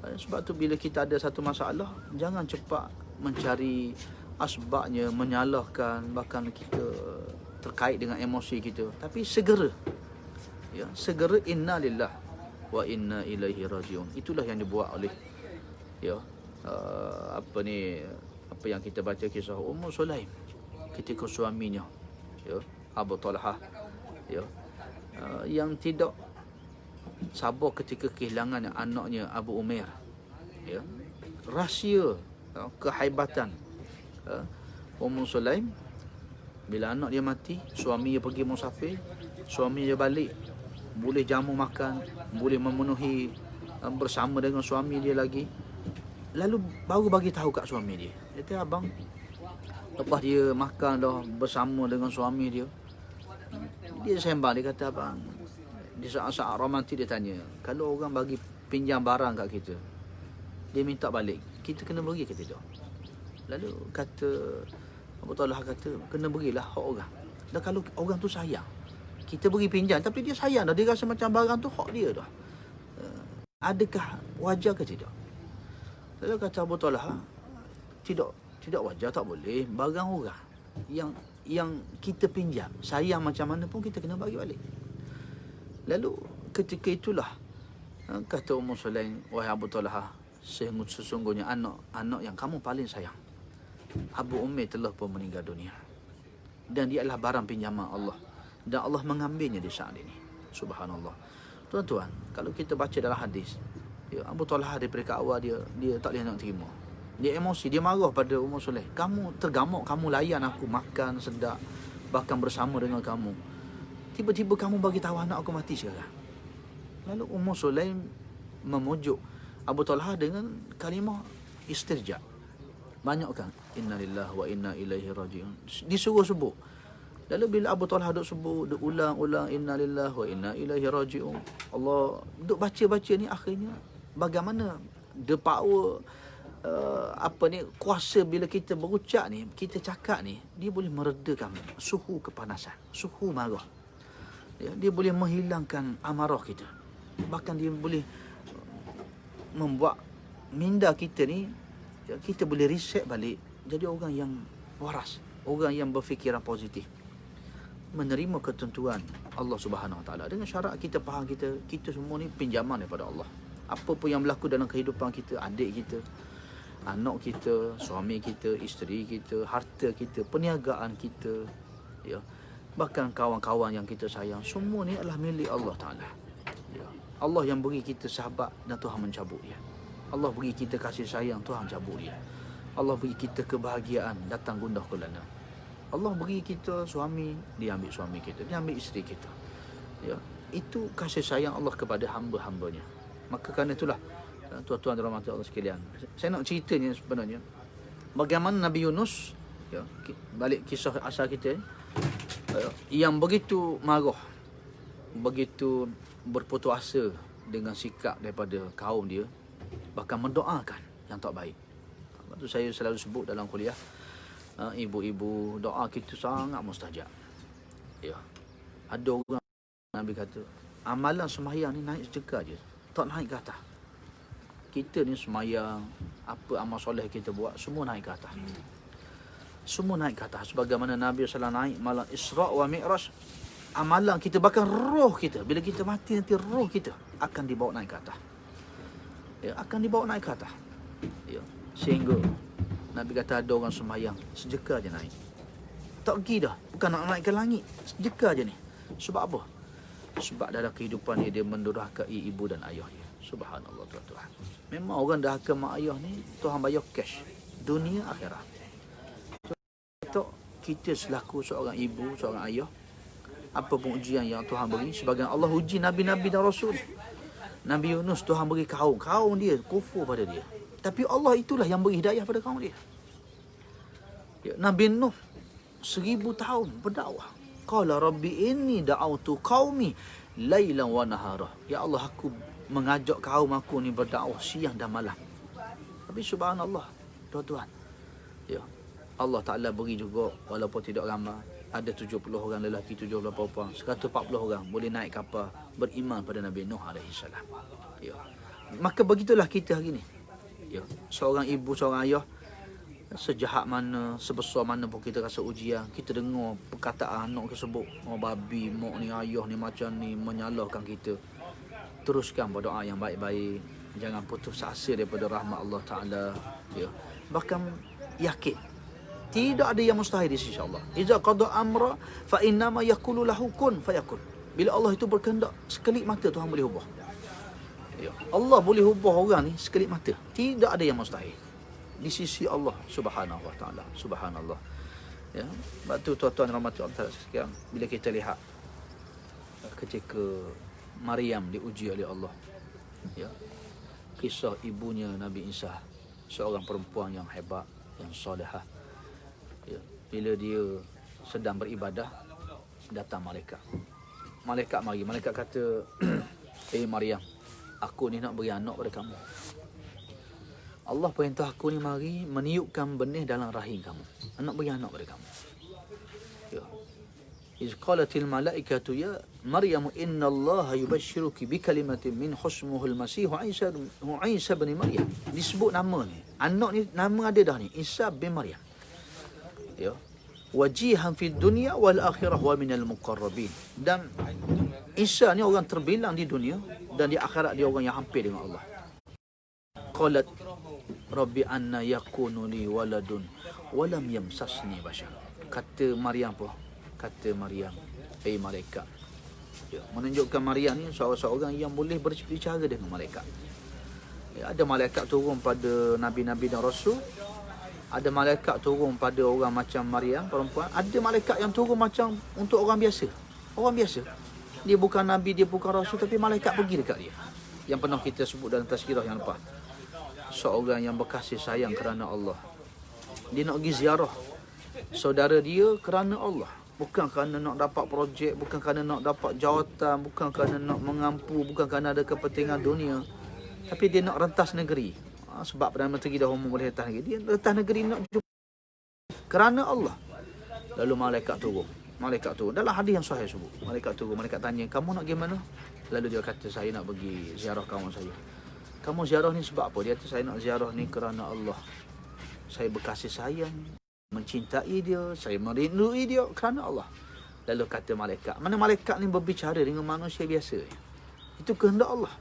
Sebab tu bila kita ada satu masalah, jangan cepat mencari asbabnya, menyalahkan, bahkan kita terkait dengan emosi kita. Tapi segera, ya, segera inna lillah wa inna ilaihi rajiun. Itulah yang dibuat oleh, ya, apa yang kita baca kisah Ummu Sulaim ketika suaminya, ya, Abu Talhah, ya, yang tidak sabar ketika kehilangan anaknya Abu Umair, ya. Rahsia, ya, kehebatan, ya, Ummu Sulaim, bila anak dia mati, suami dia pergi musafir, suami dia balik, boleh jamu makan, boleh memenuhi bersama dengan suami dia lagi. Lalu baru bagi tahu kat suami dia, dia kata, abang, lepas dia makan dah bersama dengan suami dia, dia sembang, dia kata, abang, di saat-saat romantik dia tanya, kalau orang bagi pinjam barang kat kita, dia minta balik, kita kena beri ke tidak? Lalu kata Abu Talha kata, kena berilah hak orang. Dan kalau orang tu sayang, kita beri pinjam tapi dia sayang dah, dia rasa macam barang tu hak dia dah, adakah wajar ke tidak? Lalu kata Abu Talha, tidak wajar, tak boleh. Barang orang yang kita pinjam, sayang macam mana pun kita kena bagi balik. Lalu ketika itulah kata Ummu Sulaim, wahai Abu Talha, sesungguhnya anak yang kamu paling sayang, Abu Umair telah pun meninggal dunia, dan dia adalah barang pinjaman Allah, dan Allah mengambilnya di saat ini. Subhanallah. Tuan-tuan, kalau kita baca dalam hadis, Abu Talha daripada awal dia tak boleh nak terima. Dia emosi, dia marah pada Ummu Sulaim. Kamu tergamuk, kamu layan aku makan sedap, bahkan bersama dengan kamu. Tiba-tiba kamu bagi tahu anak aku mati sekarang. Lalu Ummu Sulaim memujuk Abu Talha dengan kalimah istirja. Banyak kan? Innalillahi wa inna ilaihi raji'un. Disuruh sebut. Lalu bila Abu Talha duk sebut, duk ulang-ulang innalillahi wa inna ilaihi raji'un, Allah duk baca-baca ni, akhirnya bagaimana the power kuasa bila kita berucap ni, kita cakap ni, dia boleh meredakan suhu kepanasan, suhu marah. Dia boleh menghilangkan amarah kita. Bahkan dia boleh membuat minda kita ni, kita boleh reset balik jadi orang yang waras, orang yang berfikiran positif, menerima ketentuan Allah Subhanahu Wa Taala dengan syarat kita faham kita semua ni pinjaman daripada Allah. Apa pun yang berlaku dalam kehidupan kita, adik kita, anak kita, suami kita, isteri kita, harta kita, perniagaan kita, bahkan kawan-kawan yang kita sayang, semua ni adalah milik Allah Taala. Allah yang beri kita sahabat dan Tuhan mencabut dia. Allah beri kita kasih sayang, Tuhan cabut dia. Allah beri kita kebahagiaan, datang gundah gulana. Allah beri kita suami, dia ambil suami kita, dia ambil isteri kita. Itu kasih sayang Allah kepada hamba-hambanya. Maka kerana itulah, tuan-tuan dan rahmat Allah sekalian, saya nak ceritanya sebenarnya bagaimana Nabi Yunus, balik kisah asal kita, yang begitu marah, begitu berputus asa dengan sikap daripada kaum dia, bahkan mendoakan yang tak baik. Lepas tu saya selalu sebut dalam kuliah, ibu-ibu, doa kita sangat mustajab. Ada orang, Nabi kata, amalan sembahyang ni naik sejengkal je, tak naik ke atas. Kita ni sembahyang, apa amal soleh kita buat, semua naik ke atas. Semua naik ke atas. Sebagaimana Nabi SAW naik malam Isra' wa Mi'raj, amalan kita, bahkan roh kita, bila kita mati nanti roh kita akan dibawa naik ke atas. Akan dibawa naik ke atas. Sehingga Nabi kata ada orang sembahyang sejengkal je naik. Tak pergi dah, bukan nak naik ke langit, sejengkal je ni. Sebab apa? Sebab dalam kehidupan dia mendurhakai ibu dan ayah dia. Subhanallah tuan-tuan. Memang orang dahaka mak ayah ni, Tuhan bayar cash, dunia akhirat. So, kita selaku seorang ibu, seorang ayah, apa pun ujian yang Tuhan beri, sebagian Allah uji Nabi-Nabi dan Rasul. Nabi Yunus, Tuhan beri kaum dia kufur pada dia, tapi Allah itulah yang beri hidayah pada kaum dia. Nabi Nuh 1000 tahun berdakwah. Qala rabbi inni da'autu qaumi lailan wa nahara. Ya Allah, aku mengajak kaum aku ni berdakwah siang dan malam. Tapi subhanallah tuan-tuan, Allah Ta'ala beri juga, walaupun tidak ramai, ada 70 orang lelaki, 70 perempuan, 140 orang boleh naik kapal beriman pada Nabi Nuh AS. Maka begitulah kita hari ni. Seorang ibu, seorang ayah, sejahat mana, sebesar mana pun kita rasa ujian, kita dengar perkataan anak tersebut, babi, mak ni, ayah ni macam ni, menyalahkan kita, teruskan berdoa yang baik-baik, jangan putus asa daripada rahmat Allah Ta'ala. Bahkan yakin tidak ada yang mustahil di sisi Allah. Iza qada amra fa innama yaqulu lahu kun fayakun. Bila Allah itu berkehendak, sekelip mata Tuhan boleh ubah. Allah boleh ubah orang ni sekelip mata. Tidak ada yang mustahil di sisi Allah Subhanahu Wa Taala. Subhanallah. Sebab tu tuan-tuan rahmat Allah sekalian, bila kita lihat ketika Maryam diuji oleh Allah, kisah ibunya Nabi Isa, seorang perempuan yang hebat, yang solehah. Bila dia sedang beribadah, datang malaikat. malaikat mari. Malaikat kata, Maryam, aku ni nak beri anak pada kamu. Allah perintah aku ni mari meniupkan benih dalam rahim kamu. Nak beri anak pada kamu. Ya. Iz qalatil malaikatu ya Maryam inna Allah yubashshiruki bi kalimatin min husmuhul Masih Isa bin Maryam. Disebut nama ni. Anak ni nama ada dah ni, Isa bin Maryam. Ya. Wajihan fid dunya wal akhirah wa minal muqarrabin. Dan Isa ni orang terbilang di dunia dan di akhirat dia orang yang hampir dengan Allah. Qalat Rabbi anna yakunu li waladun wa lam yamsasni bashar. Kata Maryam apa? Kata Maryam, malaikat. Ya, menunjukkan Maryam ni seorang yang boleh berbicara dengan malaikat. Ya, ada malaikat turun pada nabi-nabi dan rasul. Ada malaikat turun pada orang macam Maryam, perempuan. Ada malaikat yang turun macam untuk orang biasa. Orang biasa. Dia bukan nabi, dia bukan rasul, tapi malaikat pergi dekat dia. Yang pernah kita sebut dalam tazkirah yang lepas. Seorang yang berkasih sayang kerana Allah. Dia nak pergi ziarah saudara dia kerana Allah. Bukan kerana nak dapat projek, bukan kerana nak dapat jawatan, bukan kerana nak mengampu, bukan kerana ada kepentingan dunia. Tapi dia nak rentas negeri. Sebab Perdana Menteri dah umum boleh rentas negeri. Dia rentas negeri nak jumpa kerana Allah. Lalu malaikat turun. Malaikat turun. Dalam hadis yang sahih sebut. Malaikat turun. Malaikat tanya, kamu nak pergi mana? Lalu dia kata, saya nak pergi ziarah kawan saya. Kamu ziarah ni sebab apa? Dia kata, saya nak ziarah ni kerana Allah. Saya berkasih sayang, mencintai dia, saya merindui dia kerana Allah. Lalu kata malaikat, mana malaikat ni berbicara dengan manusia biasa? Itu kehendak Allah.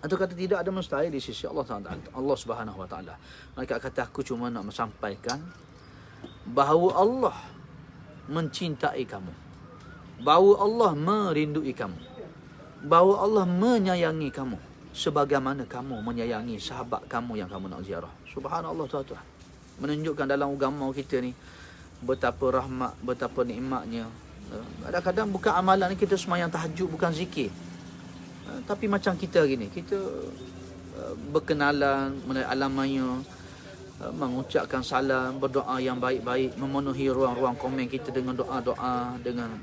Atau kata tidak ada mustahil di sisi Allah Taala, Allah Subhanahu Wa Taala. Malaikat kata, aku cuma nak menyampaikan bahawa Allah mencintai kamu, bahawa Allah merindui kamu, bahawa Allah menyayangi kamu sebagaimana kamu menyayangi sahabat kamu yang kamu nak ziarah. Subhanallah tuan-tuan. Menunjukkan dalam agama kita ni betapa rahmat, betapa nikmatnya. Kadang-kadang bukan amalan ni kita semayang tahajud, bukan zikir. Tapi macam kita hari ni, kita berkenalan, mengenai alamannya, mengucapkan salam, berdoa yang baik-baik, memenuhi ruang-ruang komen kita dengan doa-doa, dengan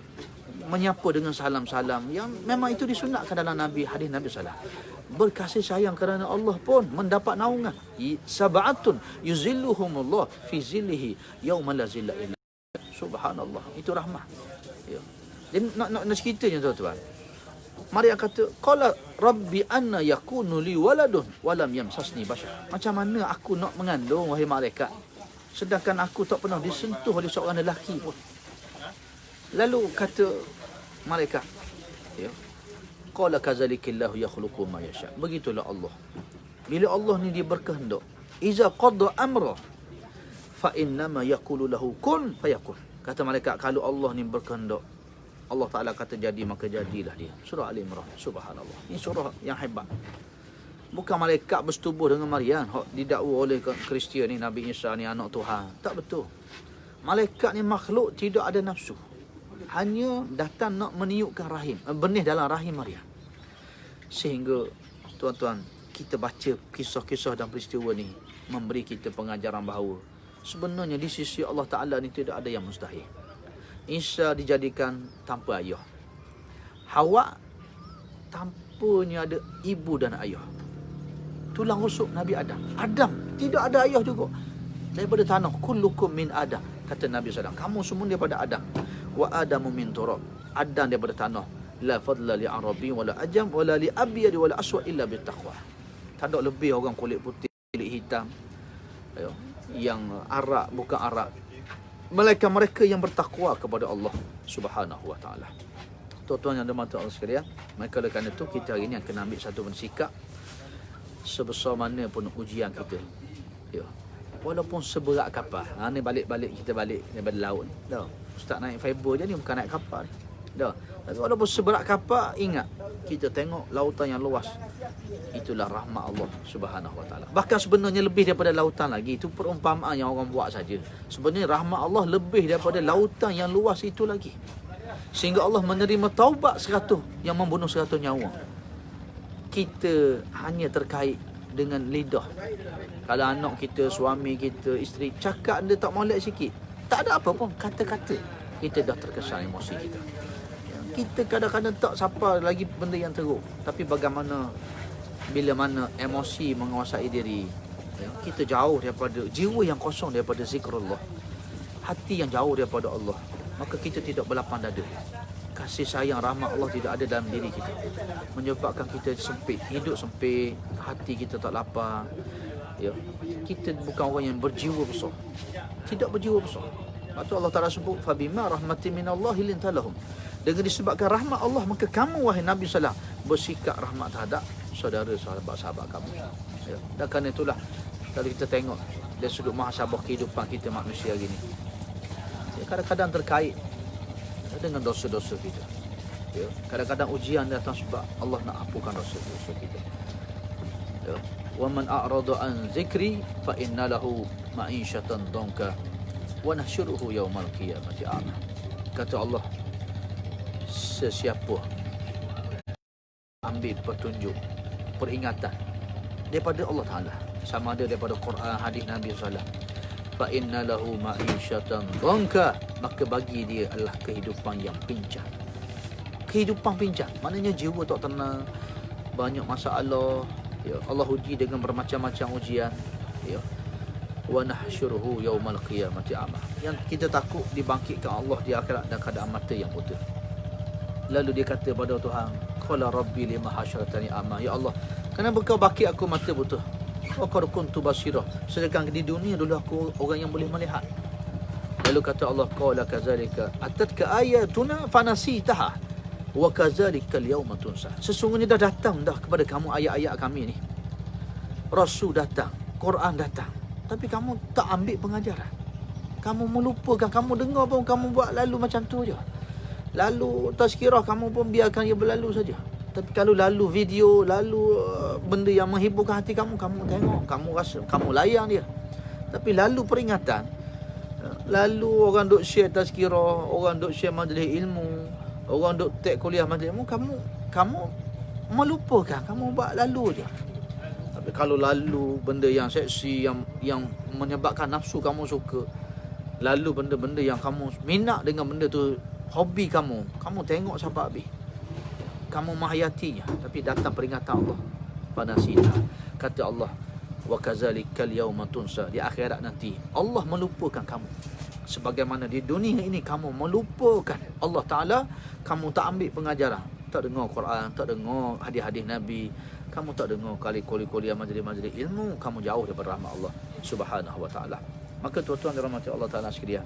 menyapa dengan salam-salam yang memang itu disunatkan dalam Nabi, hadis Nabi sallallahu alaihi wasallam. Berkasih sayang kerana Allah pun mendapat naungan. Sab'atun yuzilluhumullah fi zillihi yauma la zilla illa. Subhanallah, itu rahmat. Ya. Dia nak ceritanya tuan-tuan. Maryam kata, qala rabbi anna yakunu li waladun wa lam yamsasni bashar. Macam mana aku nak mengandung wahai malaikat sedangkan aku tak pernah disentuh oleh seorang lelaki pun. Lalu kata malaikat, ya, qala kazalikillahu yakhluqu ma yasha. Begitulah Allah. Bila Allah ni dia berkehendak, iza qadda amra fa innama yaqulu lahu kun fayakun. Kata malaikat, kalau Allah ni berkehendak, Allah Ta'ala kata jadi, maka jadilah dia. Surah Al-Imran. Subhanallah. Ini surah yang hebat. Bukan malaikat bersetubuh dengan Maryam, didakwa oleh Kristian ni Nabi Isa ni anak Tuhan. Tak betul. Malaikat ni makhluk tidak ada nafsu. Hanya datang nak meniupkan rahim, benih dalam rahim Maryam. Sehingga tuan-tuan, kita baca kisah-kisah dan peristiwa ni memberi kita pengajaran bahawa sebenarnya di sisi Allah Ta'ala ni tidak ada yang mustahil. Isa dijadikan tanpa ayah. Hawa tanpanya ada ibu dan ayah. Tulang rusuk Nabi Adam. Adam tidak ada ayah juga. Daripada tanah. Kullukum min Adam. Kata Nabi SAW. Kamu semua daripada Adam. Wa Adamu min turab. Adam daripada tanah. La fadla li Arabi wala ajam wala li abyad wala aswad illa bittaqwa. Tak ada lebih orang kulit putih, kulit hitam. Yang Arab bukan Arab. Melainkan mereka yang bertakwa kepada Allah Subhanahu Wa Taala. Tuan-tuan yang dirahmati Allah sekalian, maka oleh kerana itu kita hari ini akan ambil satu sikap sebesar mana pun ujian kita. Ya. Walaupun seberat kapal. Ni balik-balik kita balik daripada laut. Dah. Ustaz naik fiber je ni bukan naik kapal ni. Dah. Tapi walaupun seberat kapal, ingat kita tengok lautan yang luas. Itulah rahmat Allah Subhanahu Wa Taala. Bahkan sebenarnya lebih daripada lautan lagi. Itu perumpamaan yang orang buat saja. Sebenarnya rahmat Allah lebih daripada lautan yang luas itu lagi. Sehingga Allah menerima taubat 100 yang membunuh 100 nyawa. Kita hanya terkait dengan lidah. Kalau anak kita, suami kita, isteri cakap dia tak molek sikit, tak ada apa pun, kata-kata kita dah terkesan emosi kita. kita kadang-kadang tak siapa lagi benda yang teruk. Tapi bagaimana bila mana emosi menguasai diri, ya, kita jauh daripada jiwa yang kosong daripada zikrullah, hati yang jauh daripada Allah, maka kita tidak berlapang dada. Kasih sayang rahmat Allah tidak ada dalam diri kita, menyebabkan kita sempit, hidup sempit, hati kita tak lapang. Ya, kita bukan orang yang berjiwa besar, tidak berjiwa besar. Lepas tu Allah Ta'ala sebut fabima rahmatin minallahi linta lahum. Dengan disebabkan rahmat Allah, maka kamu wahai Nabi sallallahu alaihi wasallam bersikap rahmat terhadap saudara sahabat-sahabat kamu. Ya, dan kerana itulah kalau kita tengok dari sudut muhasabah kehidupan kita manusia hari ini, ya, kadang-kadang terkait dengan dosa-dosa kita. Ya, kadang-kadang ujian datang sebab Allah nak ampunkan dosa-dosa kita. Ya, wa man a'rada an zikri fa inna lahu ma'isyatan dhanka wa nahsyuruhu yaumal qiyamati a'ma. Kata Allah, sesiapa ambil petunjuk, peringatan daripada Allah Ta'ala, sama ada daripada Quran, hadis Nabi SAW, fa inna lahu ma'isyatan dhanka, maka bagi dia adalah kehidupan yang pincang. Kehidupan pincang maknanya jiwa tak tenang, banyak masalah. Ya, Allah uji dengan bermacam-macam ujian. Ya, wa nahsyuruhu yaumal qiyamati a'ma. Yang kita takut dibangkitkan Allah di akhirat dan keadaan mata yang buta. Lalu dia kata pada Tuhan, qala rabbi lima hasyartani a'ma. Ya Allah, kenapa kau bangkit aku mata buta? Wa qad kuntu basirah, sedangkan di dunia dulu aku orang yang boleh melihat. Lalu kata Allah, qala kadzalika atatka ayatuna fanasitaha wa kadzalika al-yawma tunsa. Sesungguhnya dah datang dah kepada kamu ayat-ayat kami ni. Rasul datang, Quran datang, tapi kamu tak ambil pengajaran. Kamu melupakan, kamu dengar pun kamu buat lalu macam tu je. Lalu tazkirah kamu pun biarkan ia berlalu saja. Tapi kalau lalu video, lalu benda yang menghiburkan hati kamu, kamu tengok, kamu rasa, kamu layan dia. Tapi lalu peringatan, lalu orang duk share tazkirah, orang duk share majlis ilmu, orang duk tag kuliah majlis ilmu, kamu melupakan, kamu buat lalu je. Tapi kalau lalu benda yang seksi, yang menyebabkan nafsu kamu suka, lalu benda-benda yang kamu minat dengan benda tu, hobi kamu tengok sampai habis, kamu menghayatinya. Tapi datang peringatan Allah, fanasita. Kata Allah, wa kazalikal yauma tunsa. Di akhirat nanti Allah melupakan kamu, sebagaimana di dunia ini kamu melupakan Allah Ta'ala. Kamu tak ambil pengajaran, tak dengar Quran, tak dengar hadis-hadis Nabi, kamu tak dengar kali kuliah majlis-majlis ilmu, kamu jauh daripada rahmat Allah Subhanahu wa Ta'ala. Maka tuan-tuan dirahmati Allah Ta'ala sekalian,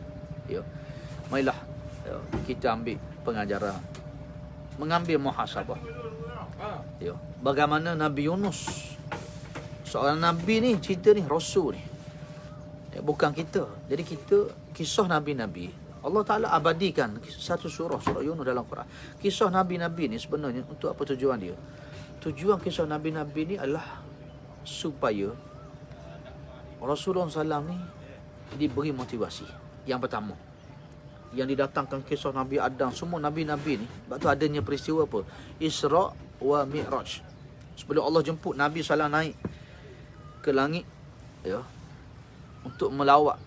ya, marilah, ya, kita ambil pengajaran, mengambil muhasabah. Ya, bagaimana Nabi Yunus, seorang Nabi ni, cerita ni Rasul ni, ya, bukan kita. Jadi kita, kisah Nabi-Nabi, Allah Ta'ala abadikan satu surah Yunus dalam Quran. Kisah Nabi-Nabi ni sebenarnya untuk apa tujuan dia? Tujuan kisah Nabi-Nabi ni adalah supaya Rasulullah SAW ni diberi motivasi. Yang pertama, yang didatangkan kisah Nabi Adam, semua Nabi-Nabi ni, sebab tu adanya peristiwa apa? Isra wa Mi'raj. Sebelum Allah jemput Nabi SAW naik ke langit, ya, untuk melawat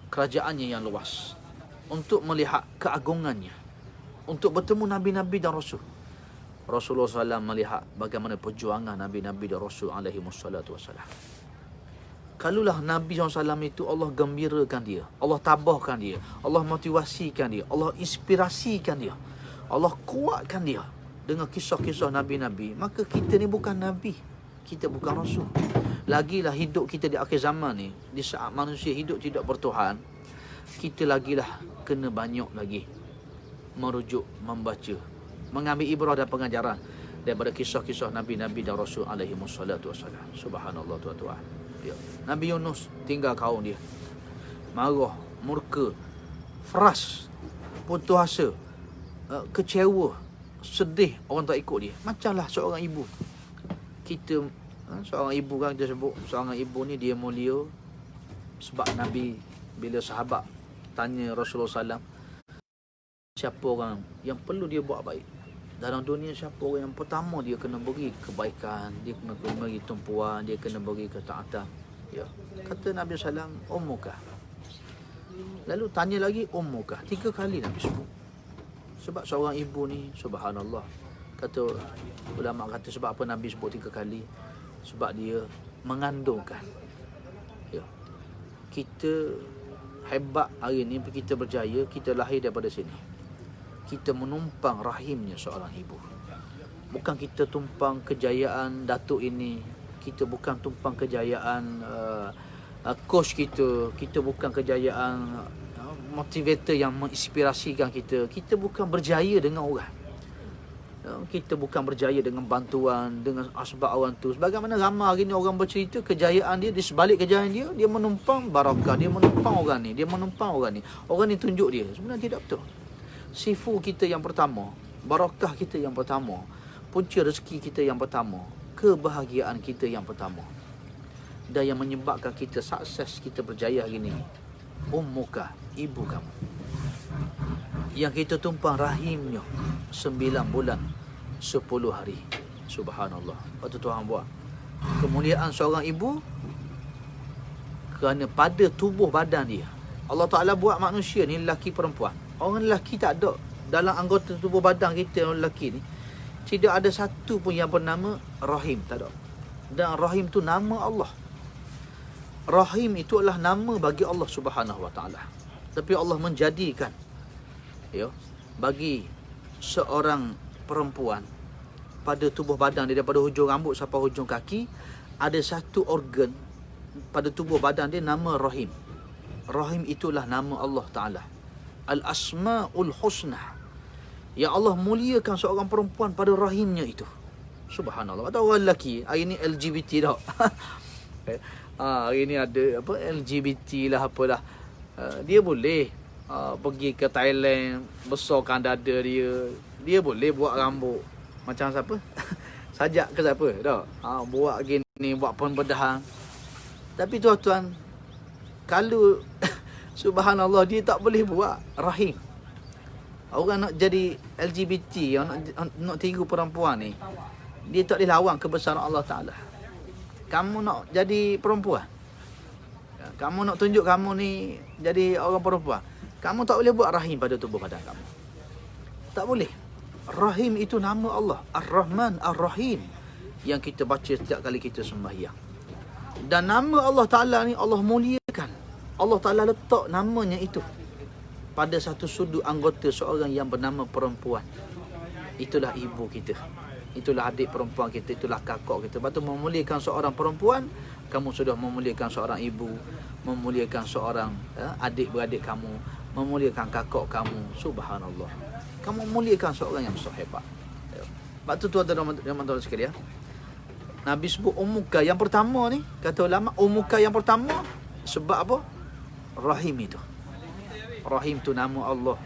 kerajaannya yang luas, untuk melihat keagungannya, untuk bertemu Nabi-Nabi dan Rasul. Rasulullah SAW melihat bagaimana perjuangan Nabi-Nabi dan Rasul alaihi wassalatu wassalam. Kalulah Nabi SAW itu Allah gembirakan dia, Allah tabahkan dia, Allah motivasikan dia, Allah inspirasikan dia, Allah kuatkan dia dengan kisah-kisah Nabi-Nabi. Maka kita ni bukan Nabi, kita bukan Rasul. Lagilah hidup kita di akhir zaman ni, di saat manusia hidup tidak bertuhan, kita lagilah kena banyak lagi merujuk, membaca, mengambil ibrah dan pengajaran daripada kisah-kisah Nabi-Nabi dan Rasul alaihi wassalatu wassalam. Subhanallah tuan-tuan. Ya. Nabi Yunus tinggal kaum dia, marah, murka, frust, putus asa, kecewa, sedih orang tak ikut dia. Macamlah seorang ibu. Kita, seorang ibu kan kita sebut, seorang ibu ni dia mulia sebab Nabi, bila sahabat tanya Rasulullah SAW, siapa orang yang perlu dia buat baik dalam dunia, siapa orang yang pertama dia kena beri kebaikan, dia kena beri tumpuan, dia kena beri ketaatan, ya, kata Nabi SAW, ummuka. Lalu tanya lagi, ummuka. 3 kali Nabi sebut. Sebab seorang ibu ni, subhanallah, kata ulama kata sebab apa Nabi sebut 3 kali? Sebab dia mengandungkan. Ya. Kita hebat hari ni, kita berjaya, kita lahir daripada sini. Kita menumpang rahimnya seorang ibu. Bukan kita tumpang kejayaan datuk ini, kita bukan tumpang kejayaan coach kita, kita bukan kejayaan motivator yang menginspirasikan kita. Kita bukan berjaya dengan orang. Kita bukan berjaya dengan bantuan, dengan asbab orang tu. Sebagaimana ramai hari ni orang bercerita kejayaan dia, di sebalik kejayaan dia, dia menumpang barakah, dia menumpang orang ni, dia menumpang orang ni. Orang ni tunjuk dia. Sebenarnya tidak betul. Sifu kita yang pertama, barakah kita yang pertama, punca rezeki kita yang pertama, kebahagiaan kita yang pertama, dan yang menyebabkan kita sukses, kita berjaya hari ni, ummuka, ibu kamu, yang kita tumpang rahimnya 9 bulan 10 hari. Subhanallah. Waktu Tuhan buat kemuliaan seorang ibu kerana pada tubuh badan dia. Allah Ta'ala buat manusia ni lelaki perempuan. Orang lelaki tak ada dalam anggota tubuh badan kita, orang lelaki ni tidak ada satu pun yang bernama rahim, tak ada. Dan rahim tu nama Allah. Rahim itu adalah nama bagi Allah Subhanahu Wa Ta'ala. Tapi Allah menjadikan, ya, bagi seorang perempuan pada tubuh badan dia, daripada hujung rambut sampai hujung kaki, ada satu organ pada tubuh badan dia nama rahim. Rahim itulah nama Allah Ta'ala. Al-Asma'ul Husna. Ya Allah muliakan seorang perempuan pada rahimnya itu. Subhanallah. Atau orang lelaki, hari ni LGBT dah. Hari ni ada apa LGBT lah apalah. Dia boleh pergi ke Thailand, besarkan dada dia. Dia boleh buat rambut macam siapa? Sajak ke siapa? Tak. Buat gini, buat pembedahan. Tapi tuan-tuan, kalau subhanallah dia tak boleh buat rahim. Orang nak jadi LGBT, nak tiru perempuan ni, dia tak boleh lawan kebesaran Allah Ta'ala. Kamu nak jadi perempuan, kamu nak tunjuk kamu ni jadi orang perempuan, kamu tak boleh buat rahim pada tubuh badan kamu. Tak boleh. Rahim itu nama Allah, Ar-Rahman, Ar-Rahim, yang kita baca setiap kali kita sembahyang. Dan nama Allah Ta'ala ni Allah muliakan. Allah Ta'ala letak namanya itu pada satu sudut anggota seorang yang bernama perempuan. Itulah ibu kita, itulah adik perempuan kita, itulah kakak kita. Lepas tu memuliakan seorang perempuan, kamu sudah memuliakan seorang ibu, memuliakan seorang adik-beradik kamu, memuliakan kakak kamu. Subhanallah. Kamu memuliakan seorang yang besar hebat. Lepas tu tuan-tuan sekalian, Nabi sebut ummuka yang pertama ni, kata ulama, ummuka yang pertama sebab apa? Rahim itu. Rahim tu nama Allah.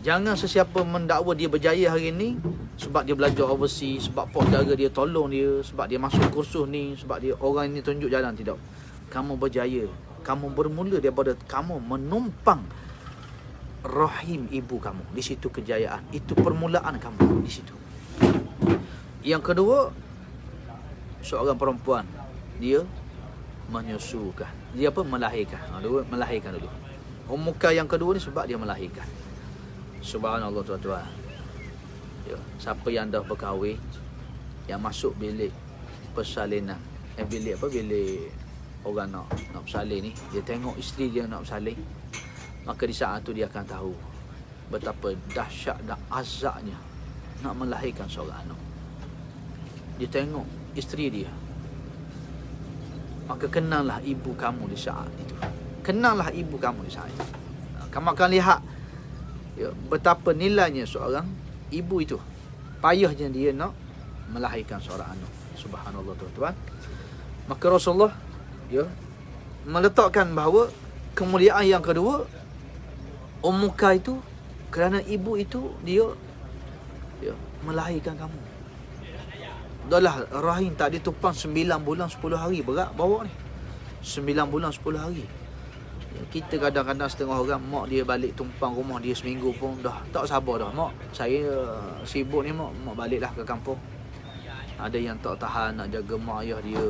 Jangan sesiapa mendakwa dia berjaya hari ni sebab dia belajar overseas, sebab saudara dia tolong dia, sebab dia masuk kursus ni, sebab dia orang ni tunjuk jalan. Tidak. Kamu berjaya, kamu bermula daripada kamu menumpang rahim ibu kamu. Di situ kejayaan. Itu permulaan kamu di situ. Yang kedua, seorang perempuan, dia menyusukan. Dia apa? Melahirkan. Melahirkan dulu. Ummuka yang kedua ni sebab dia melahirkan. Subhanallah tuan-tuan. Ya, siapa yang dah berkahwin, yang masuk bilik persalinan, bilik apa? Bilik orang nak bersalin ni, dia tengok isteri dia nak bersalin, maka di saat tu dia akan tahu betapa dahsyat dan azabnya nak melahirkan seorang anak. Dia tengok isteri dia, maka kenallah ibu kamu di saat itu. Kenallah ibu kamu di saat itu. Kamu akan lihat, ya, betapa nilainya seorang ibu itu. Payahnya dia nak melahirkan seorang anak. Subhanallah tuan-tuan. Maka Rasulullah, ya, meletakkan bahawa kemuliaan yang kedua, ummuka itu, kerana ibu itu dia, ya, melahirkan kamu. Dahlah rahim tak ditupang 9 bulan 10 hari. Berat bawa ni 9 bulan 10 hari. Kita kadang-kadang setengah orang, mak dia balik tumpang rumah dia seminggu pun dah tak sabar dah. Mak, saya sibuk ni mak baliklah ke kampung. Ada yang tak tahan nak jaga mak ayah dia,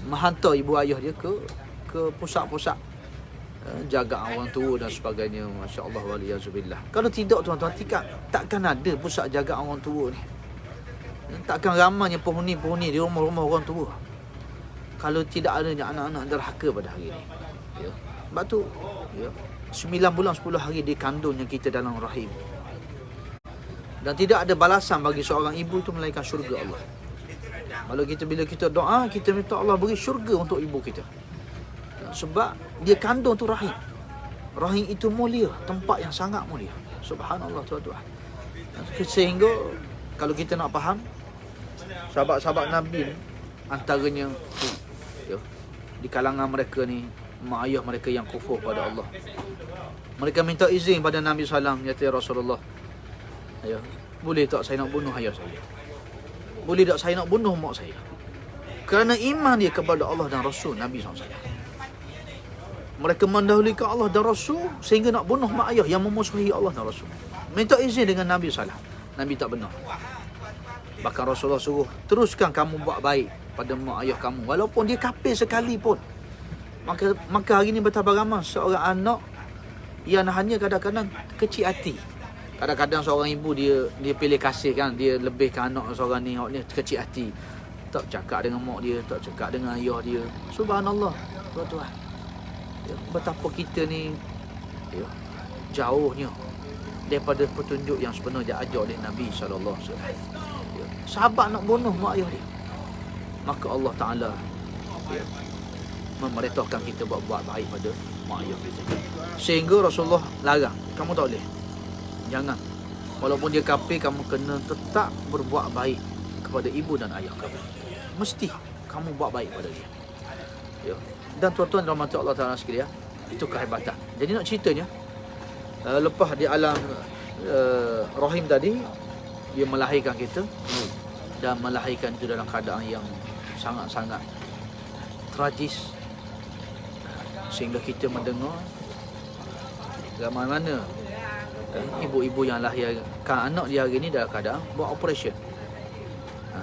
menghantar ibu ayah dia ke pusat-pusat jaga orang tua dan sebagainya. Masya Allah, waliyazubillah. Kalau tidak tuan-tuan, takkan ada pusat jaga orang tua ni. Takkan ramainya penghuni-penghuni di rumah-rumah orang tua kalau tidak adanya anak-anak derhaka pada hari ini. Ya. Sebab tu, ya, 9 bulan 10 hari dikandungnya kita dalam rahim. Dan tidak ada balasan bagi seorang ibu itu melainkan syurga Allah. Kalau bila kita doa, kita minta Allah beri syurga untuk ibu kita. Sebab dia kandung tu rahim. Rahim itu mulia, tempat yang sangat mulia. Subhanallah tuan-tuan. Sehingga kalau kita nak faham, sahabat-sahabat Nabi ni, antaranya ya, di kalangan mereka ni, mak ayah mereka yang kufur pada Allah. Mereka minta izin pada Nabi SAW, kata, ya Rasulullah, ya, boleh tak saya nak bunuh ayah saya? Boleh tak saya nak bunuh mak saya? Kerana iman dia kepada Allah dan Rasul Nabi SAW. Mereka mendahulukan Allah dan Rasul sehingga nak bunuh mak ayah yang memusuhi Allah dan Rasul. Minta izin dengan Nabi SAW. Nabi tak benar. Bahkan Rasulullah suruh, teruskan kamu buat baik pada mak ayah kamu, walaupun dia kafir sekalipun. Maka hari ini betapa ramai seorang anak yang hanya kadang-kadang kecil hati. Kadang-kadang seorang ibu dia pilih kasih kan, dia lebihkan anak seorang ni kecil hati. Tak cakap dengan mak dia, tak cakap dengan ayah dia. Subhanallah, tuan-tuan. Ya, betapa kita ni ya, jauhnya daripada petunjuk yang sebenarnya diajar oleh Nabi SAW. Ya, sahabat nak bunuh mak ayah dia. Maka Allah Ta'ala ya, memerintahkan kita buat baik pada mak ayah kita. Sehingga Rasulullah larang, kamu tak boleh. Jangan. Walaupun dia kafir, kamu kena tetap berbuat baik kepada ibu dan ayah kamu. Mesti kamu buat baik pada dia. Ya. Dan tuan-tuan rahmat Allah Ta'ala sekalian, itu kehebatan. Jadi nak ceritanya, lepas di alam rahim tadi, dia melahirkan kita dan melahirkan itu dalam keadaan yang sangat-sangat tragis, sehingga kita mendengar mana ibu-ibu yang lahirkan anak dia hari ni dalam keadaan buat operation,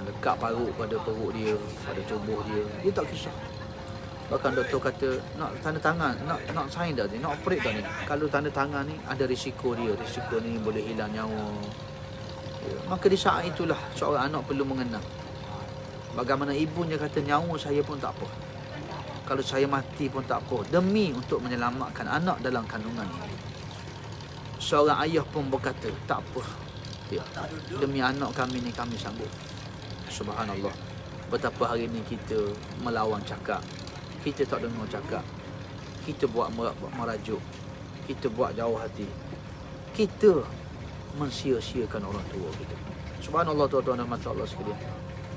dekat parut pada perut dia, pada tubuh dia, dia tak kisah. Bahkan doktor kata nak tanda tangan, nak sign dah ni, nak operate dah ni. Kalau tanda tangan ni ada risiko dia, risiko ni boleh hilang nyawa. Ya, maka di saat itulah seorang anak perlu mengenal bagaimana ibunya kata, nyawa saya pun tak apa, kalau saya mati pun tak apa, demi untuk menyelamatkan anak dalam kandungan ini. Seorang ayah pun berkata, tak apa ya, demi anak kami ni kami sanggup. Subhanallah, betapa hari ni kita melawan cakap, kita tak dengar cakap, kita buat merajuk, kita buat jauh hati, kita mensia-siakan orang tua kita. Subhanallah tuan-tuan dan mata Allah sekalian.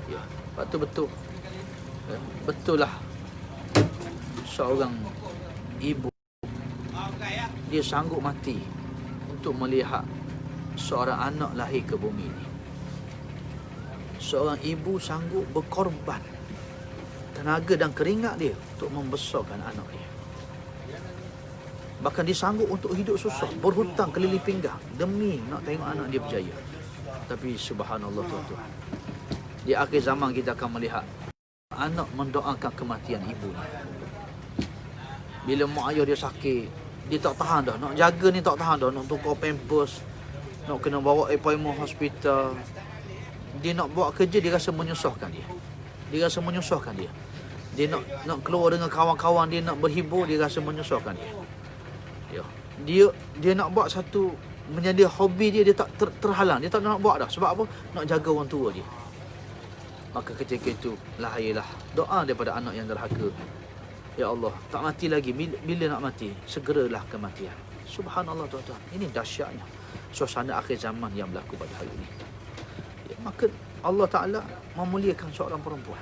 Ya, betul ya, betul lah seorang ibu dia sanggup mati untuk melihat seorang anak lahir ke bumi ini. Seorang ibu sanggup berkorban tenaga dan keringat dia untuk membesarkan anak dia. Bahkan dia sanggup untuk hidup susah, berhutang keliling pinggang demi nak tengok anak dia berjaya. Tapi subhanallah tuan-tuan, di akhir zaman kita akan melihat anak mendoakan kematian ibunya. Bila mak ayah dia sakit, dia tak tahan dah, nak jaga ni tak tahan dah, nak tukar pampers, nak kena bawa appointment hospital. Dia nak buat kerja, dia rasa menyusahkan dia. Dia rasa menyusahkan dia. Dia nak keluar dengan kawan-kawan dia, nak berhibur, dia rasa menyusahkan dia. Ya. Dia nak buat satu menjadi hobi dia tak terhalang. Dia tak nak buat dah. Sebab apa? Nak jaga orang tua dia. Maka ketika itu lahirlah doa daripada anak yang derhaka. Ya Allah, tak mati lagi. Bila nak mati? Segeralah kematian. Subhanallah tuan-tuan. Ini dahsyatnya suasana akhir zaman yang berlaku pada hari ini. Ya, maka Allah Ta'ala memuliakan seorang perempuan,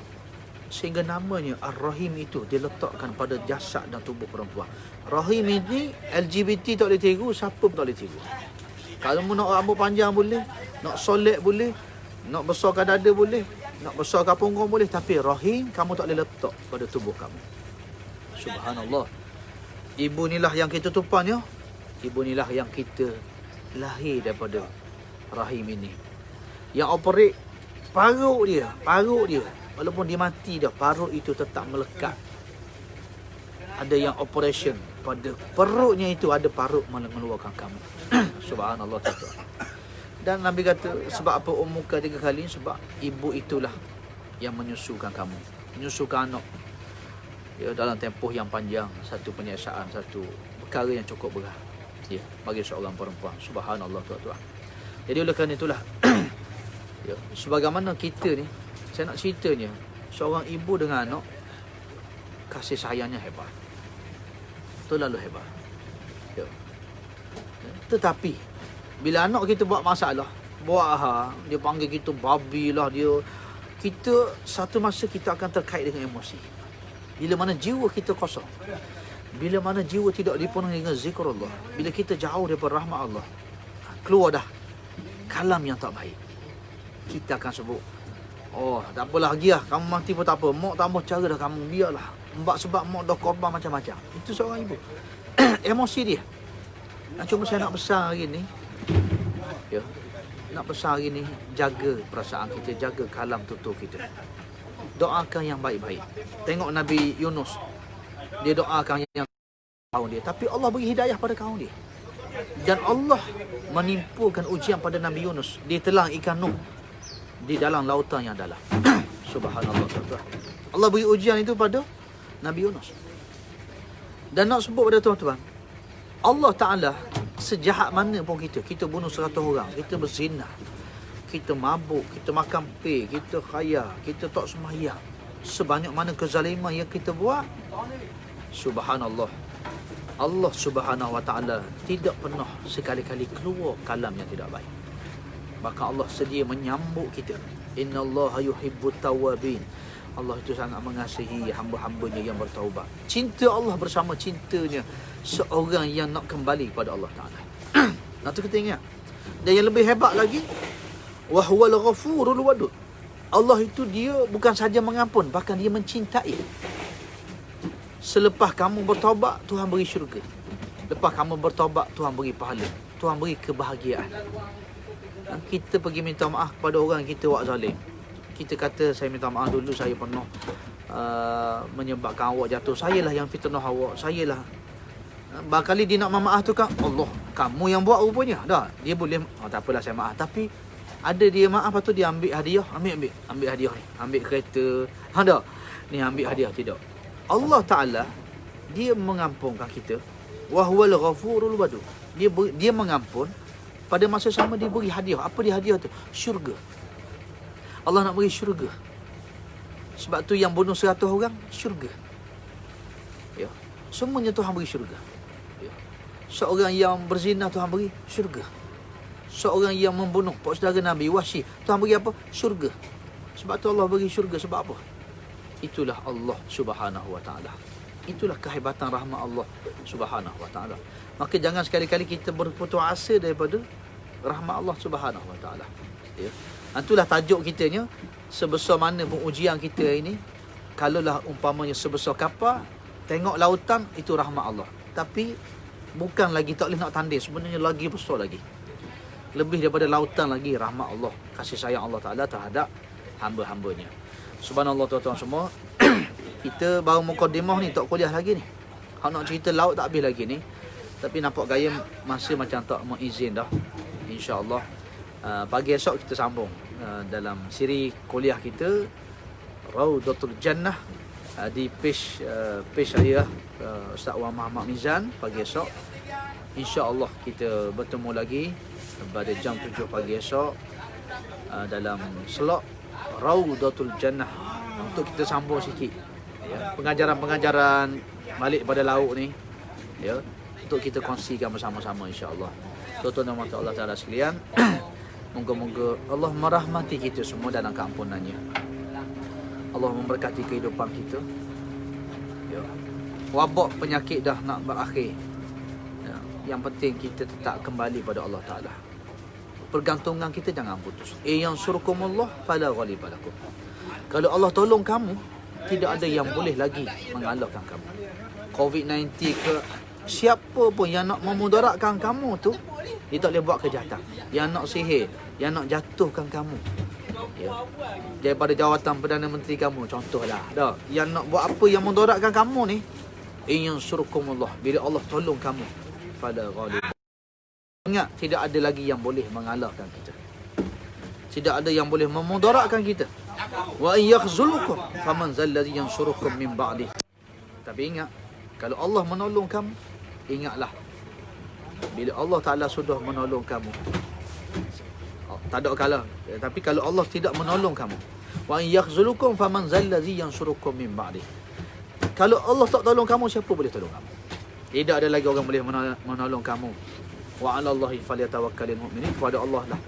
sehingga namanya Ar-Rahim itu diletakkan pada jasad dan tubuh perempuan. Rahim ini LGBT tak boleh tiru, siapa pun tak boleh tiru. Kalau nak rambut panjang boleh, nak solek boleh, nak besarkan dada boleh, nak besarkan punggung boleh, tapi rahim kamu tak boleh letak pada tubuh kamu. Subhanallah. Ibu inilah yang kita tupan ya. Ibu inilah yang kita lahir daripada rahim ini. Yang operate parut dia. Walaupun dia mati dah, parut itu tetap melekat. Ada yang operation pada perutnya itu, ada parut mengeluarkan kamu. Subhanallah tuan-tuan. Dan Nabi kata, sebab apa ummuka 3 kali? Sebab ibu itulah yang menyusukan kamu, menyusukan anak. Ya, dalam tempoh yang panjang, satu penyiasaan, satu perkara yang cukup berat. Ya, bagi seorang perempuan. Subhanallah tuan-tuan. Jadi oleh kerana itulah ya, sebagaimana kita ni, saya nak ceritanya, seorang ibu dengan anak, kasih sayangnya hebat. Terlalu hebat. Ya. Tetapi bila anak kita buat masalah, dia panggil kita babi lah, kita satu masa kita akan terkait dengan emosi. Bila mana jiwa kita kosong, bila mana jiwa tidak dipenuhi dengan zikrullah, bila kita jauh daripada rahmat Allah, keluar dah kalam yang tak baik. Kita akan sebut, oh tak apalah lagi lah, kamu mati pun tak apa, mak tambah cara dah kamu, biarlah. Sebab mak dah korban macam-macam. Itu seorang ibu. Emosi dia. Cuma saya nak pesan hari ni, ya, nak pesan hari ni, jaga perasaan kita, jaga kalam tutur kita. Doakan yang baik-baik. Tengok Nabi Yunus, dia doakan yang kaum dia, tapi Allah beri hidayah pada kaum dia. Dan Allah menimpakan ujian pada Nabi Yunus. Dia telang ikan Nuh di dalam lautan yang dalam. Subhanallah. Allah beri ujian itu pada Nabi Yunus. Dan nak sebut pada tuan-tuan, Allah Ta'ala sejahat mana pun kita bunuh 100 orang, kita berzina, kita mabuk, kita makan pil, kita khaya, kita tak sembahyang, sebanyak mana kezaliman yang kita buat, subhanallah, Allah Subhanahu Wa Ta'ala tidak pernah sekali-kali keluar kalam yang tidak baik. Maka Allah sedia menyambut kita. Innallaha yuhibbut tawwabin. Allah itu sangat mengasihi hamba-hambanya yang bertaubat. Cinta Allah bersama cintanya seorang yang nak kembali kepada Allah Ta'ala. Nah, tu kita ingat. Dan yang lebih hebat lagi, wa huwal ghafurul wadud. Allah itu dia bukan saja mengampun, bahkan dia mencintai. Selepas kamu bertaubat, Tuhan beri syurga. Lepas kamu bertaubat, Tuhan beri pahala, Tuhan beri kebahagiaan. Kita pergi minta maaf kepada orang yang kita buat zalim. Kita kata, saya minta maaf dulu, saya pernah menyebabkan awak jatuh, sayalah yang fitnah awak, sayalah. Barangkali dia nak maaf tu kan, Allah, kamu yang buat rupanya. Dah, dia boleh, tak apalah saya maaf. Tapi ada dia maaf, lepas tu dia ambil hadiah, ambil hadiah ni, ambil kereta, dah, ni ambil hadiah. Tidak. Allah Ta'ala, dia mengampunkan kita. Wa huwal ghafurul wadud. Dia mengampun, pada masa sama dia beri hadiah. Apa dia hadiah tu? Syurga. Allah nak beri syurga. Sebab tu yang bunuh 100 orang, syurga. Ya. Semuanya Tuhan beri syurga. Ya. Seorang yang berzina, Tuhan beri syurga. Seorang yang membunuh pak saudara Nabi Wahsy, Tuhan beri apa? Syurga. Sebab tu Allah beri syurga. Sebab apa? Itulah Allah Subhanahu Wa Ta'ala. Itulah kehebatan rahmat Allah Subhanahu Wa Ta'ala. Maka jangan sekali-kali kita berputus asa daripada rahmat Allah Subhanahu Wa Ta'ala. Ya. Itulah tajuk kitanya. Sebesar mana pun ujian kita ini, kalaulah umpamanya sebesar kapal, tengok lautan, itu rahmat Allah. Tapi bukan lagi, tak boleh nak tanding, sebenarnya lagi besar lagi. Lebih daripada lautan lagi rahmat Allah, kasih sayang Allah Ta'ala terhadap hamba-hambanya. Subhanallah tuan-tuan semua. Kita baru mukadimah ni, tak kuliah lagi ni. Kalau nak cerita laut tak habis lagi ni. Tapi nampak gaya masa macam tak mengizin dah. InsyaAllah pagi esok kita sambung dalam siri kuliah kita Raudatul Jannah di page saya Ustaz Wan Muhammad Mizan. Pagi esok InsyaAllah kita bertemu lagi pada jam 7 pagi esok dalam slot Raudatul Jannah, untuk kita sambung sikit ya, pengajaran-pengajaran balik pada laut ni ya, untuk kita kongsikan bersama-sama insya-Allah. Tuan-tuan dan Allah Taala sekalian, moga-moga Allah merahmati kita semua dalam keampunannya. Allah memberkati kehidupan kita. Ya. Wabak penyakit dah nak berakhir. Ya. Yang penting kita tetap kembali pada Allah Taala. Pergantungan kita jangan putus. Yang surkumullah fala ghaliba lakum. Kalau Allah tolong kamu, tidak ada yang boleh lagi mengalahkan kamu. COVID-19 ke, siapa pun yang nak memudaratkan kamu tu, dia tak boleh buat kejahatan. Yang nak sihir, yang nak jatuhkan kamu, ya, daripada jawatan Perdana Menteri kamu, contohlah dah, yang nak buat apa yang memudaratkan kamu ni, In yansurkumullah, bila Allah tolong kamu, fala ghalib. Ingat, tidak ada lagi yang boleh mengalahkan kita. Tidak ada yang boleh memudaratkan kita. Wa in yakhzulukum faman zal ladzi yansurukum min ba'di. Tapi ingat, kalau Allah menolong kamu, ingatlah bila Allah Taala sudah menolong kamu, tak ada kalah. Tapi kalau Allah tidak menolong kamu, wa in yakhzulukum faman zal ladzi yansurukum min ba'di. Kalau Allah tak tolong kamu, siapa boleh tolong kamu? Tidak ada lagi orang boleh menolong kamu. Wa 'alallahi falyatawakkalul mu'minin. Kepada Allah lah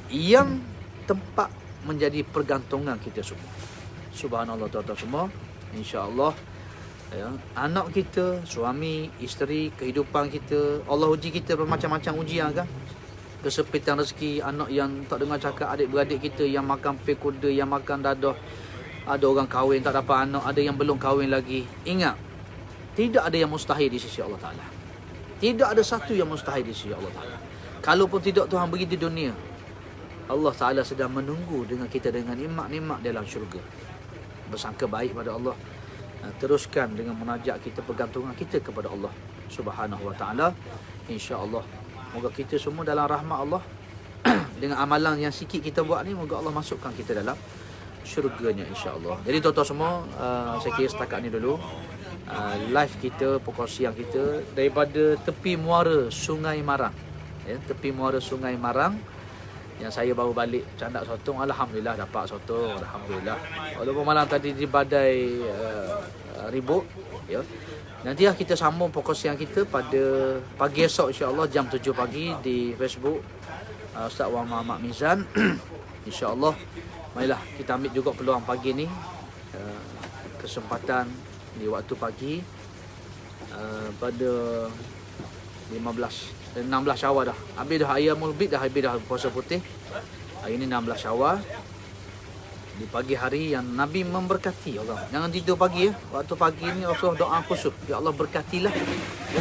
yang tempat menjadi pergantungan kita semua. Subhanallah, tuan-tuan semua. InsyaAllah ya, anak kita, suami, isteri, kehidupan kita, Allah uji kita bermacam-macam ujian kan. Kesepitan rezeki, anak yang tak dengar cakap, adik-beradik kita yang makan pil kuda, yang makan dadah. Ada orang kahwin tak dapat anak, ada yang belum kahwin lagi. Ingat, tidak ada yang mustahil di sisi Allah Ta'ala. Tidak ada satu yang mustahil di sisi Allah Ta'ala. Kalaupun tidak Tuhan beri di dunia, Allah Ta'ala sedang menunggu dengan kita dengan nikmat-nikmat dalam syurga. Bersangka baik pada Allah. Teruskan dengan munajat kita, pergantungan kita kepada Allah Subhanahu Wa Ta'ala. InsyaAllah, moga kita semua dalam rahmat Allah. Dengan amalan yang sikit kita buat ni, moga Allah masukkan kita dalam syurganya insyaAllah. Jadi tuan-tuan semua, saya kira setakat ni dulu live kita, pukul siang kita daripada tepi muara Sungai Marang ya, tepi muara Sungai Marang yang saya baru balik Candak Sotong. Alhamdulillah dapat sotong, Alhamdulillah. Walaupun malam tadi di badai ribut ya. Nanti kita sambung pukul siang kita pada pagi esok insyaAllah jam 7 pagi di Facebook Ustaz Wan Muhammad Mizan. InsyaAllah, marilah kita ambil juga peluang pagi ni, kesempatan di waktu pagi pada 16 Syawal dah. Habis dah Ayyamul Bid, dah habis dah puasa putih. Hari ni 16 Syawal. Di pagi hari yang Nabi memberkati orang. Jangan tidur pagi ya. Waktu pagi ni Rasulullah doa khusus. Ya Allah, berkatilah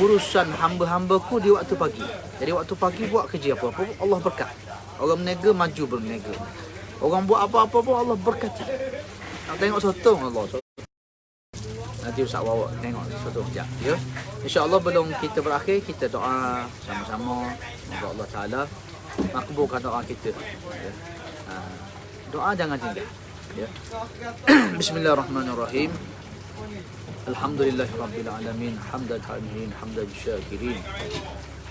urusan hamba-hambaku di waktu pagi. Jadi waktu pagi buat kerja apa-apa, Allah berkat. Orang berniaga maju berniaga. Orang buat apa-apa pun Allah berkati. Nak tengok sotong Allah. Nanti Ustaz bawa tengok sotong sekejap ya. InsyaAllah belum kita berakhir, kita doa sama-sama. Semoga Allah Ta'ala makbulkan doa kita ya. Doa jangan tinggal ya. Bismillahirrahmanirrahim. Alhamdulillahirabbil alamin, hamdan hamidin, hamdan syakirin,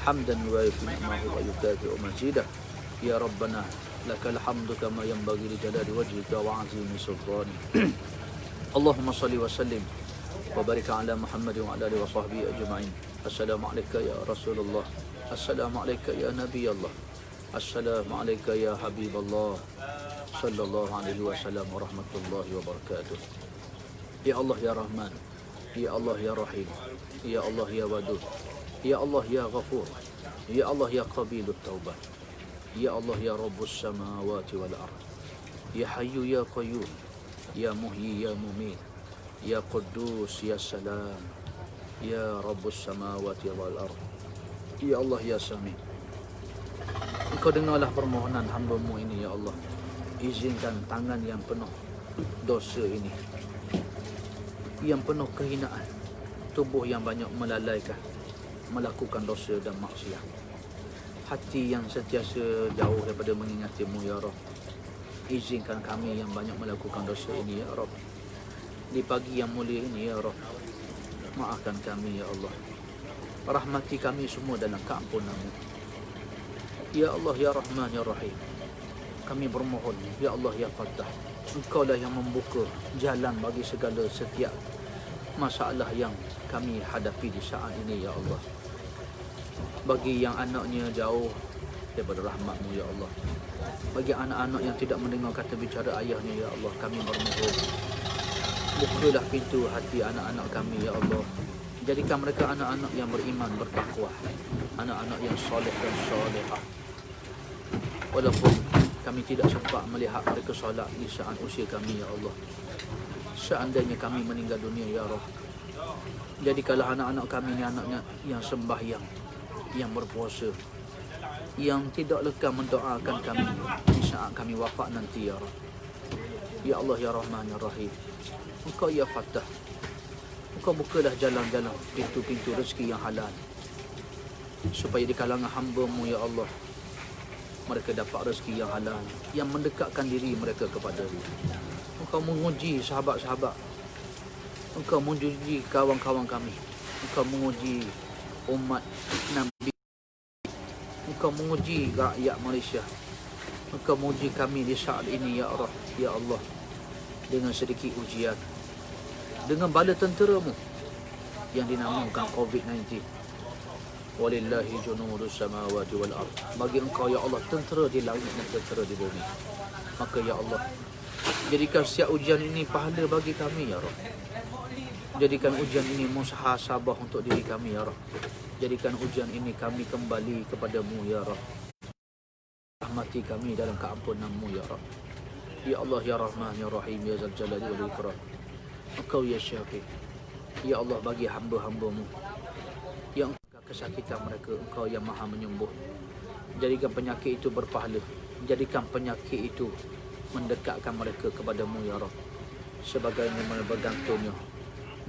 hamdan wa yufi'u wa yukafi'u mazidah. Ya Rabbana lakal hamdu kama yanbaghi li jalali wajhika wa 'azimi sultanik. Allahumma salli wa sallim wa barik ala Muhammad wa ala alihi wa sahbihi ajma'in. Assalamu alayka ya Rasulullah. Assalamu alayka ya Nabi Allah. Assalamu alayka ya Habiballah. Sallallahu alaihi wasallam wa rahmatullahi wa barakatuh. Ya Allah ya Rahman, ya Allah ya Rahim, ya Allah ya Wadud, ya Allah ya Ghafur, ya Allah ya Qabilut Taubat, ya Allah ya Rabbus samawati wal ard, ya Hayyu ya Qayyum, ya Muhyi ya Mumit, ya Quddus ya Salam, ya Rabbus samawati wal ard, ya Allah ya Sami. Engkau dengarlah permohonan hamba-Mu ini ya Allah. Izinkan tangan yang penuh dosa ini, yang penuh kehinaan, tubuh yang banyak melalaikan, melakukan dosa dan maksiat, hati yang sentiasa jauh daripada mengingati-Mu ya Rabb. Izinkan kami yang banyak melakukan dosa ini ya Rabb. Di pagi yang mulia ini ya Rabb, maafkan kami ya Allah. Rahmati kami semua dalam keampunan-Mu ya Allah ya Rahman ya Rahim. Kami bermohon, ya Allah ya Fattah, Engkaulah yang membuka jalan bagi segala setiap masalah yang kami hadapi di saat ini ya Allah. Bagi yang anaknya jauh daripada rahmat-Mu ya Allah, bagi anak-anak yang tidak mendengar kata bicara ayahnya ya Allah, kami bermohon, bukalah pintu hati anak-anak kami ya Allah. Jadikan mereka anak-anak yang beriman, bertakwa, anak-anak yang soleh dan solehah. Walaupun kami tidak sempat melihat mereka solat di saat usia kami ya Allah, seandainya kami meninggal dunia ya Rabb, jadikanlah anak-anak kami ni anak-anak yang sembahyang, yang berpuasa, yang tidak lekang mendoakan kami di saat kami wafat nanti ya Rabb. Ya Allah ya Rahman ya Rahim, Engkau ya Fattah, Engkau bukalah jalan-jalan, pintu-pintu rezeki yang halal, supaya di kalangan hamba-Mu ya Allah, mereka dapat rezeki yang halal, yang mendekatkan diri mereka kepada-Mu. Engkau menguji sahabat-sahabat, Engkau menguji kawan-kawan kami, Engkau menguji umat Nabi, Engkau menguji rakyat Malaysia, Engkau menguji kami di saat ini ya Allah, ya Allah, dengan sedikit ujian, dengan bala tentera-Mu yang dinamakan COVID-19. Walillahi junudus samawati wal ard. Bagi Engkau ya Allah tentera di langit dan tentera di bumi. Maka ya Allah, jadikan setiap ujian ini pahala bagi kami ya Rabb. Jadikan ujian ini muhasabah untuk diri kami ya Rabb. Jadikan ujian ini kami kembali kepada-Mu ya Rabb. Rahmati kami dalam keampunan-Mu ya Rabb. Ya Allah ya Rahman ya Rahim ya Zal Jalali wal Ikram. Engkau ya Syafi. Ya Allah, bagi hamba-hamba-Mu yang kesakitan mereka, Engkau yang maha menyembuh. Jadikan penyakit itu berpahala. Jadikan penyakit itu mendekatkan mereka kepada-Mu ya Rabb. Sebagaimana bergantungnya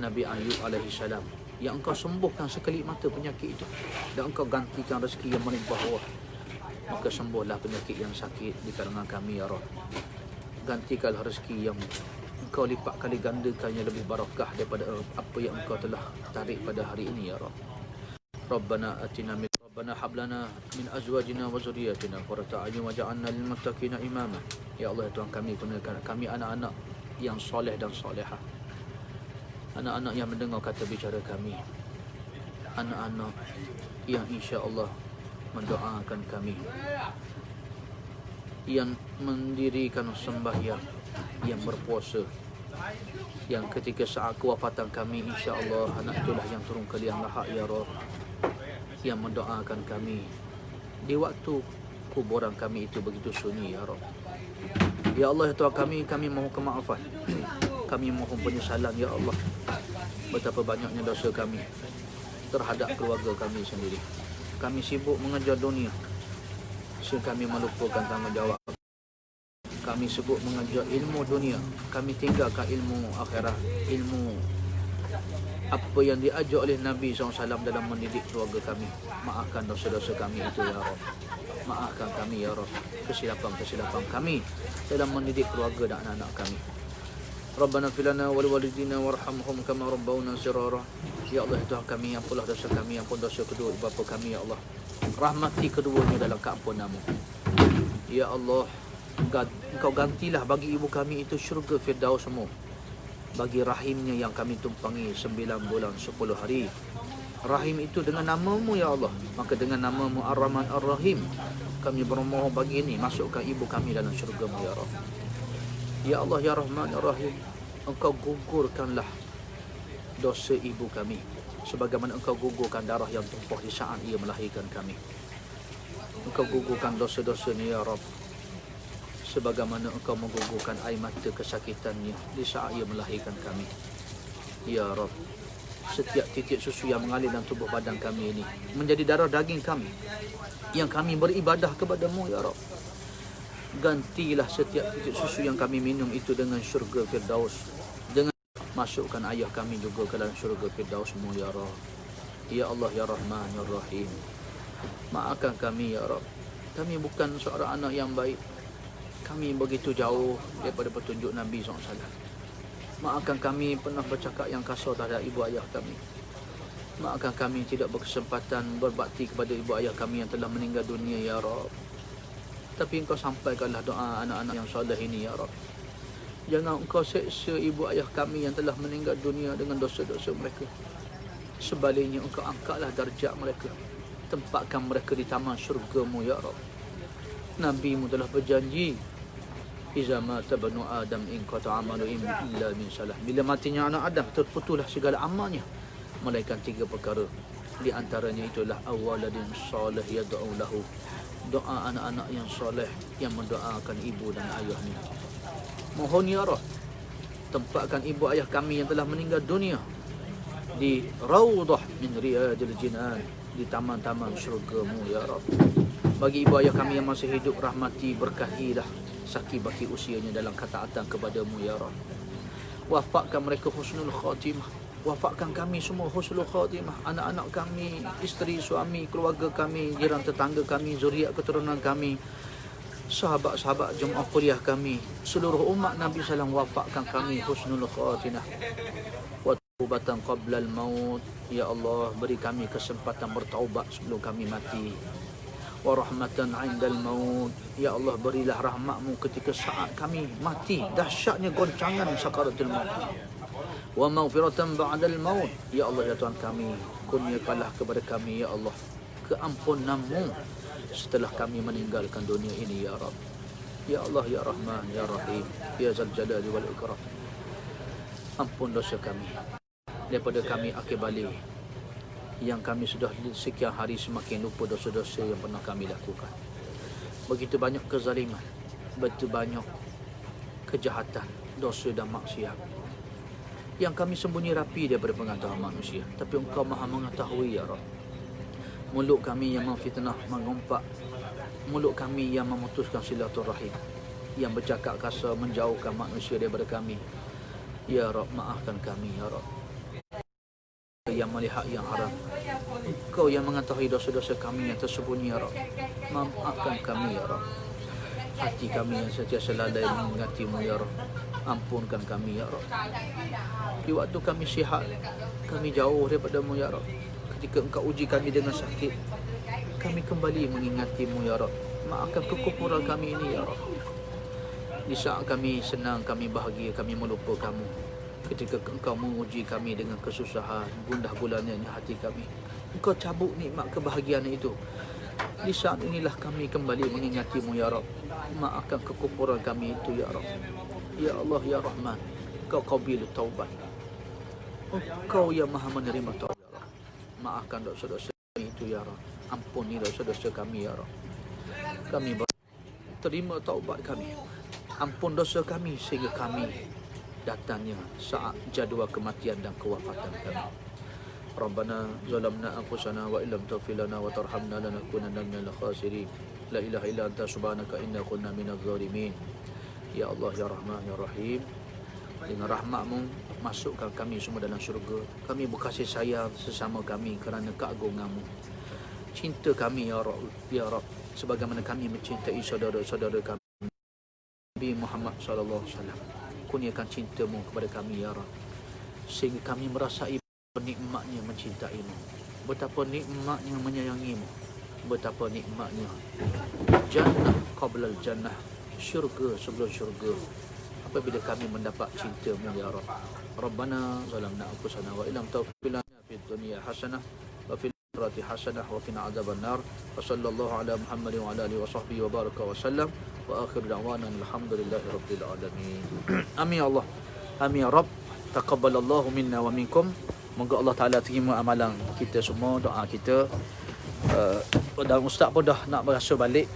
Nabi Ayub alaihi salam, yang Engkau sembuhkan sekelip mata penyakit itu, dan Engkau gantikan rezeki yang melimpah ruah. Maka sembuhlah penyakit yang sakit di kalangan kami ya Rabb. Gantikanlah rezeki yang Engkau lipat kali gandakannya lebih barakah daripada apa yang Engkau telah tarik pada hari ini ya Rabb. Rabbana atina min Rabbana hablana min azwajina wa zurriyyatina qurrata a'yun waj'alna lil muttaqina imama. Ya Allah Tuhan kami, kurniakan kami anak-anak yang soleh dan solehah, anak-anak yang mendengar kata bicara kami, anak-anak yang insya-Allah mendoakan kami, yang mendirikan sembahyang, yang berpuasa, yang ketika saat kewafatan kami insya-Allah anak itulah yang turun ke liang lahat ya Rabb, yang mendoakan kami di waktu kuburan kami itu begitu sunyi ya Rabb. Ya Allah Tuhan kami mohon kemaafan, kami mohon penyesalan ya Allah, betapa banyaknya dosa kami terhadap keluarga kami sendiri. Kami sibuk mengejar dunia sehingga kami melupakan tanggungjawab. Kami sibuk mengejar ilmu dunia, kami tinggalkan ilmu akhirat, ilmu apa yang diajar oleh Nabi SAW dalam mendidik keluarga kami. Maafkan dosa-dosa kami itu ya Rabb. Maafkan kami ya Rabb, kesilapan-kesilapan kami dalam mendidik keluarga dan anak-anak kami. Rabbana fil lana wa liwalidina warhamhum kama rabbawna shighara. Ya Allah Tuhan kami, ampunlah dosa kami, ampun dosa kedua ibu bapa kami ya Allah. Rahmati keduanya dalam keampunan-Mu. Ya Allah, Engkau gantilah bagi ibu kami itu syurga Firdaus-Mu, bagi rahimnya yang kami tumpangi 9 bulan 10 hari. Rahim itu dengan nama-Mu ya Allah, maka dengan nama-Mu Ar-Rahman Ar-Rahim kami bermohon bagi ini, masukkan ibu kami dalam syurga-Mu ya Rabb. Ya Allah ya Rahman ya Rahim, Engkau gugurkanlah dosa ibu kami sebagaimana Engkau gugurkan darah yang tumpah di saat ia melahirkan kami. Engkau gugurkan dosa-dosanya ya Rabb, sebagaimana Engkau menggugurkan air mata kesakitannya di saat ia melahirkan kami. Ya Rabb, setiap titik susu yang mengalir dalam tubuh badan kami ini menjadi darah daging kami yang kami beribadah kepada-Mu ya Rabb. Gantilah setiap titik susu yang kami minum itu dengan syurga Firdaus, dengan masukkan ayah kami juga ke dalam syurga Firdaus-Mu ya Rabb. Ya Allah ya Rahman ya Rahim, maafkan kami ya Rabb. Kami bukan seorang anak yang baik, kami begitu jauh daripada petunjuk Nabi SAW. Maafkan kami pernah bercakap yang kasar terhadap ibu ayah kami. Maafkan kami tidak berkesempatan berbakti kepada ibu ayah kami yang telah meninggal dunia ya Rabb. Tapi Engkau sampaikanlah doa anak-anak yang soleh ini ya Rabb. Jangan Engkau seksa ibu ayah kami yang telah meninggal dunia dengan dosa-dosa mereka. Sebaliknya Engkau angkatlah darjat mereka, tempatkan mereka di taman syurga-Mu ya Rabb. Nabi-Mu telah berjanji, Iza mata banu Adam in qata amalu illa min salah. Bila matinya anak Adam, terputuslah segala amalnya melainkan 3 perkara. Di antaranya itulah awaladin soleh yad'u lahu, doa anak-anak yang soleh yang mendoakan ibu dan ayahnya. Mohon ya Rabb, tempatkan ibu ayah kami yang telah meninggal dunia di raudhah min riyadil jinan, di taman-taman syurga-Mu ya Rabb. Bagi ibu ayah kami yang masih hidup, rahmati, berkahilah sakit baki usianya dalam ketaatan kepada-Mu ya Rabb. Wafatkan mereka husnul khatimah, wafatkan kami semua husnul khatimah, anak-anak kami, isteri, suami, keluarga kami, jiran tetangga kami, zuriat keturunan kami, sahabat-sahabat jemaah kuliah kami, seluruh umat Nabi SAW, wafatkan kami husnul khatimah wa taubatan qabla al-maut. Ya Allah, beri kami kesempatan bertaubat sebelum kami mati. Wa rahmatan 'indal maut. Ya Allah, berilah rahmat-Mu ketika saat kami mati, dahsyatnya goncangan sakaratul maut. Wa maghfiratan ba'dal maut. Ya Allah, ya Tuhan kami, kurniakanlah kepada kami ya Allah keampunan-Mu setelah kami meninggalkan dunia ini ya Rabb. Ya Allah, ya Rahman, ya Rahim, ya Zal Jalali wal Ikram. Ampun dosa kami daripada kami akhir balik, yang kami sudah sekian hari semakin lupa dosa-dosa yang pernah kami lakukan. Begitu banyak kezaliman, begitu banyak kejahatan, dosa dan maksiat yang kami sembunyi rapi daripada pengetahuan manusia. Tapi Engkau Maha mengetahui ya Rabb. Mulut kami yang memfitnah, mengumpat, mulut kami yang memutuskan silaturahim, yang bercakap kasar, menjauhkan manusia daripada kami. Ya Rabb, maafkan kami ya Rabb. Yang melihat yang haram, Engkau yang mengetahui dosa-dosa kami yang tersembunyi ya Rabb. Maafkan kami ya Rabb. Hati kami yang sentiasa lalai mengingati-Mu ya Rabb, ampunkan kami ya Rabb. Di waktu kami sihat, kami jauh daripada-Mu ya Rabb. Ketika Engkau uji kami dengan sakit, kami kembali mengingati-Mu ya Rabb. Maafkan kekufuran kami ini ya Rabb. Di saat kami senang, kami bahagia, kami melupa Kamu. Ketika Engkau menguji kami dengan kesusahan, gundah gulananya hati kami, Engkau cabut nikmat kebahagiaan itu. Di saat inilah kami kembali mengingati-Mu ya Rabb. Maafkan kekufuran kami itu ya Rabb. Ya Allah, ya Rahman, Engkau qabil taubat. Engkau yang Maha menerima taubat ya Rabb. Maafkan dosa-dosa kami itu ya Rabb. Ampuni dosa-dosa kami ya Rabb. Kami terima taubat kami. Ampun dosa kami sehingga kami datangnya saat jadual kematian dan kewafatan kami. Rabbana zalamna anfusana wa illam taghfir lana wa tarhamna lanakunanna minal khasirin. La ilaha illa anta subhanaka inna kunna minadz zalimin. Ya Allah, ya Rahman, ya Rahim, dengan rahmat-Mu masukkan kami semua dalam syurga. Kami berkasih sayang sesama kami kerana keagungan-Mu. Cinta kami ya Rabb, ya Rabb, sebagaimana kami mencintai saudara-saudara kami. Nabi Muhammad sallallahu alaihi wasallam, kurniakan cinta-Mu kepada kami ya Rabb, sehingga kami merasai nikmatnya mencintai-Mu, betapa nikmatnya menyayangi-Mu, betapa nikmatnya jannah qabla al-jannah, syurga sebelum syurga, apabila kami mendapat cinta-Mu ya Rabb. Rabbana zalamna anfusana wa illam taghfir lana fid dunya hasanah wa fil akhirati hasanah wa qina adzabannar. Wa sallallahu ala Muhammadin wa ala alihi wa sahbihi wa baraka wa sallam. Wa akhir da'wana alhamdulillahi rabbil alamin. Amin ya Allah. Amin ya Rabb. Taqabbalallahu minna wa minkum. Moga Allah Taala terima amalan kita semua, doa kita. Dan ustaz pun dah nak berasa balik.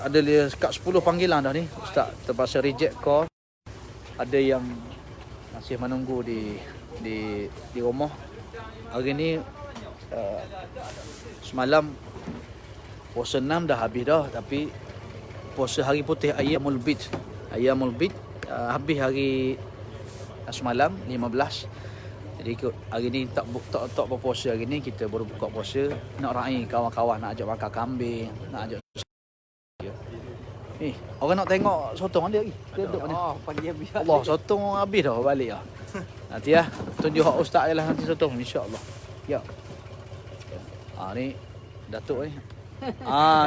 Ada dekat 10 panggilan dah ni. Ustaz terpaksa reject call. Ada yang masih menunggu di rumah. Hari ni semalam puasa 6 dah habis dah, tapi puasa hari putih Ayyamul Bid habis hari semalam 15. Jadi hari ni tak berpuasa. Hari ni kita baru buka puasa, nak raih kawan-kawan, nak ajak makan kambing, nak ajak orang nak tengok sotong dia lagi. Duduk mana? Oh, pagi habis. Allah, sotong habis dah balik dah. Nanti tunjuk hak ustaz jelah nanti sotong insya-Allah. Ya. Ni Datuk ni.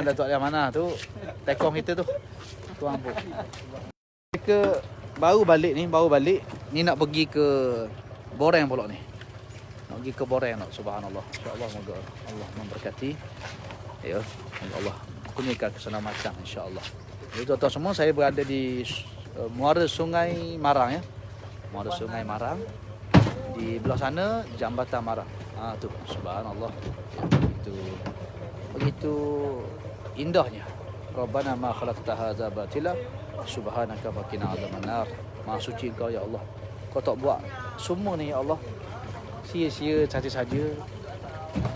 Datuk yang mana tu? Tekong kita tu. Tuang pun. Ke baru balik. Ni nak pergi ke Boreng pula ni. Nak pergi ke Boreng nak, subhanallah. Insya-Allah moga Allah memberkati. Ya, Allah kurniakan keselamatan insya-Allah. Jadi tuan-tuan semua, saya berada di muara Sungai Marang ya. Muara Sungai Marang. Di belah sana Jambatan Marang. Tu subhanallah. Begitu indahnya. Rabbana ma khalaqta hadza batila subhanaka faqina adzabannar. Maha suci Kau ya Allah. Kau tak buat semua ni ya Allah sia-sia saja-saja,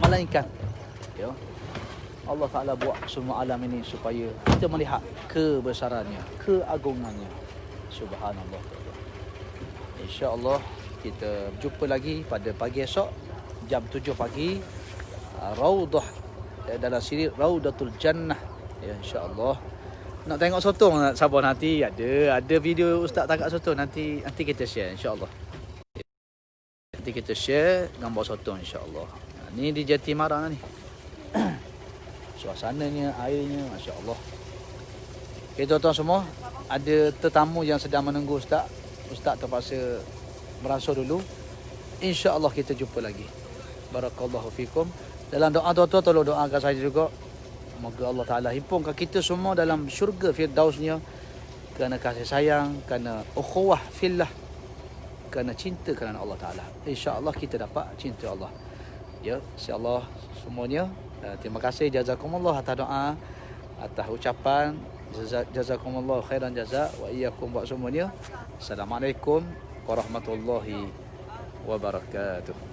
melainkan ya Allah Ta'ala buat semua alam ini supaya kita melihat kebesarannya, keagungannya. Subhanallah. InsyaAllah kita jumpa lagi pada pagi esok jam 7 pagi. Raudah dalam siri Raudatul Jannah ya, insya-Allah. Nak tengok sotong nak sabar nanti ada video ustaz tangkap sotong nanti kita share insya-Allah. Nanti kita share gambar sotong insya-Allah. Ni di Jatimara ni. Suasananya, airnya masya-Allah. Okay, tuan-tuan semua, ada tetamu yang sedang menunggu ustaz. Ustaz terpaksa beransur dulu. Insya-Allah kita jumpa lagi. Barakallahu fikum. Dalam doa tuan-tuan tolong doakan saya juga. Moga Allah Ta'ala himpunkan kita semua dalam syurga Firdausnya kerana kasih sayang, kerana ukhuwah fillah, kerana cinta kerana Allah Ta'ala. InsyaAllah kita dapat cinta Allah. Ya, insyaAllah semuanya. Terima kasih, jazakumullah atas doa, atas ucapan. Jazakumullah khairan jazak wa iyyakum buat semuanya. Assalamualaikum warahmatullahi wabarakatuh.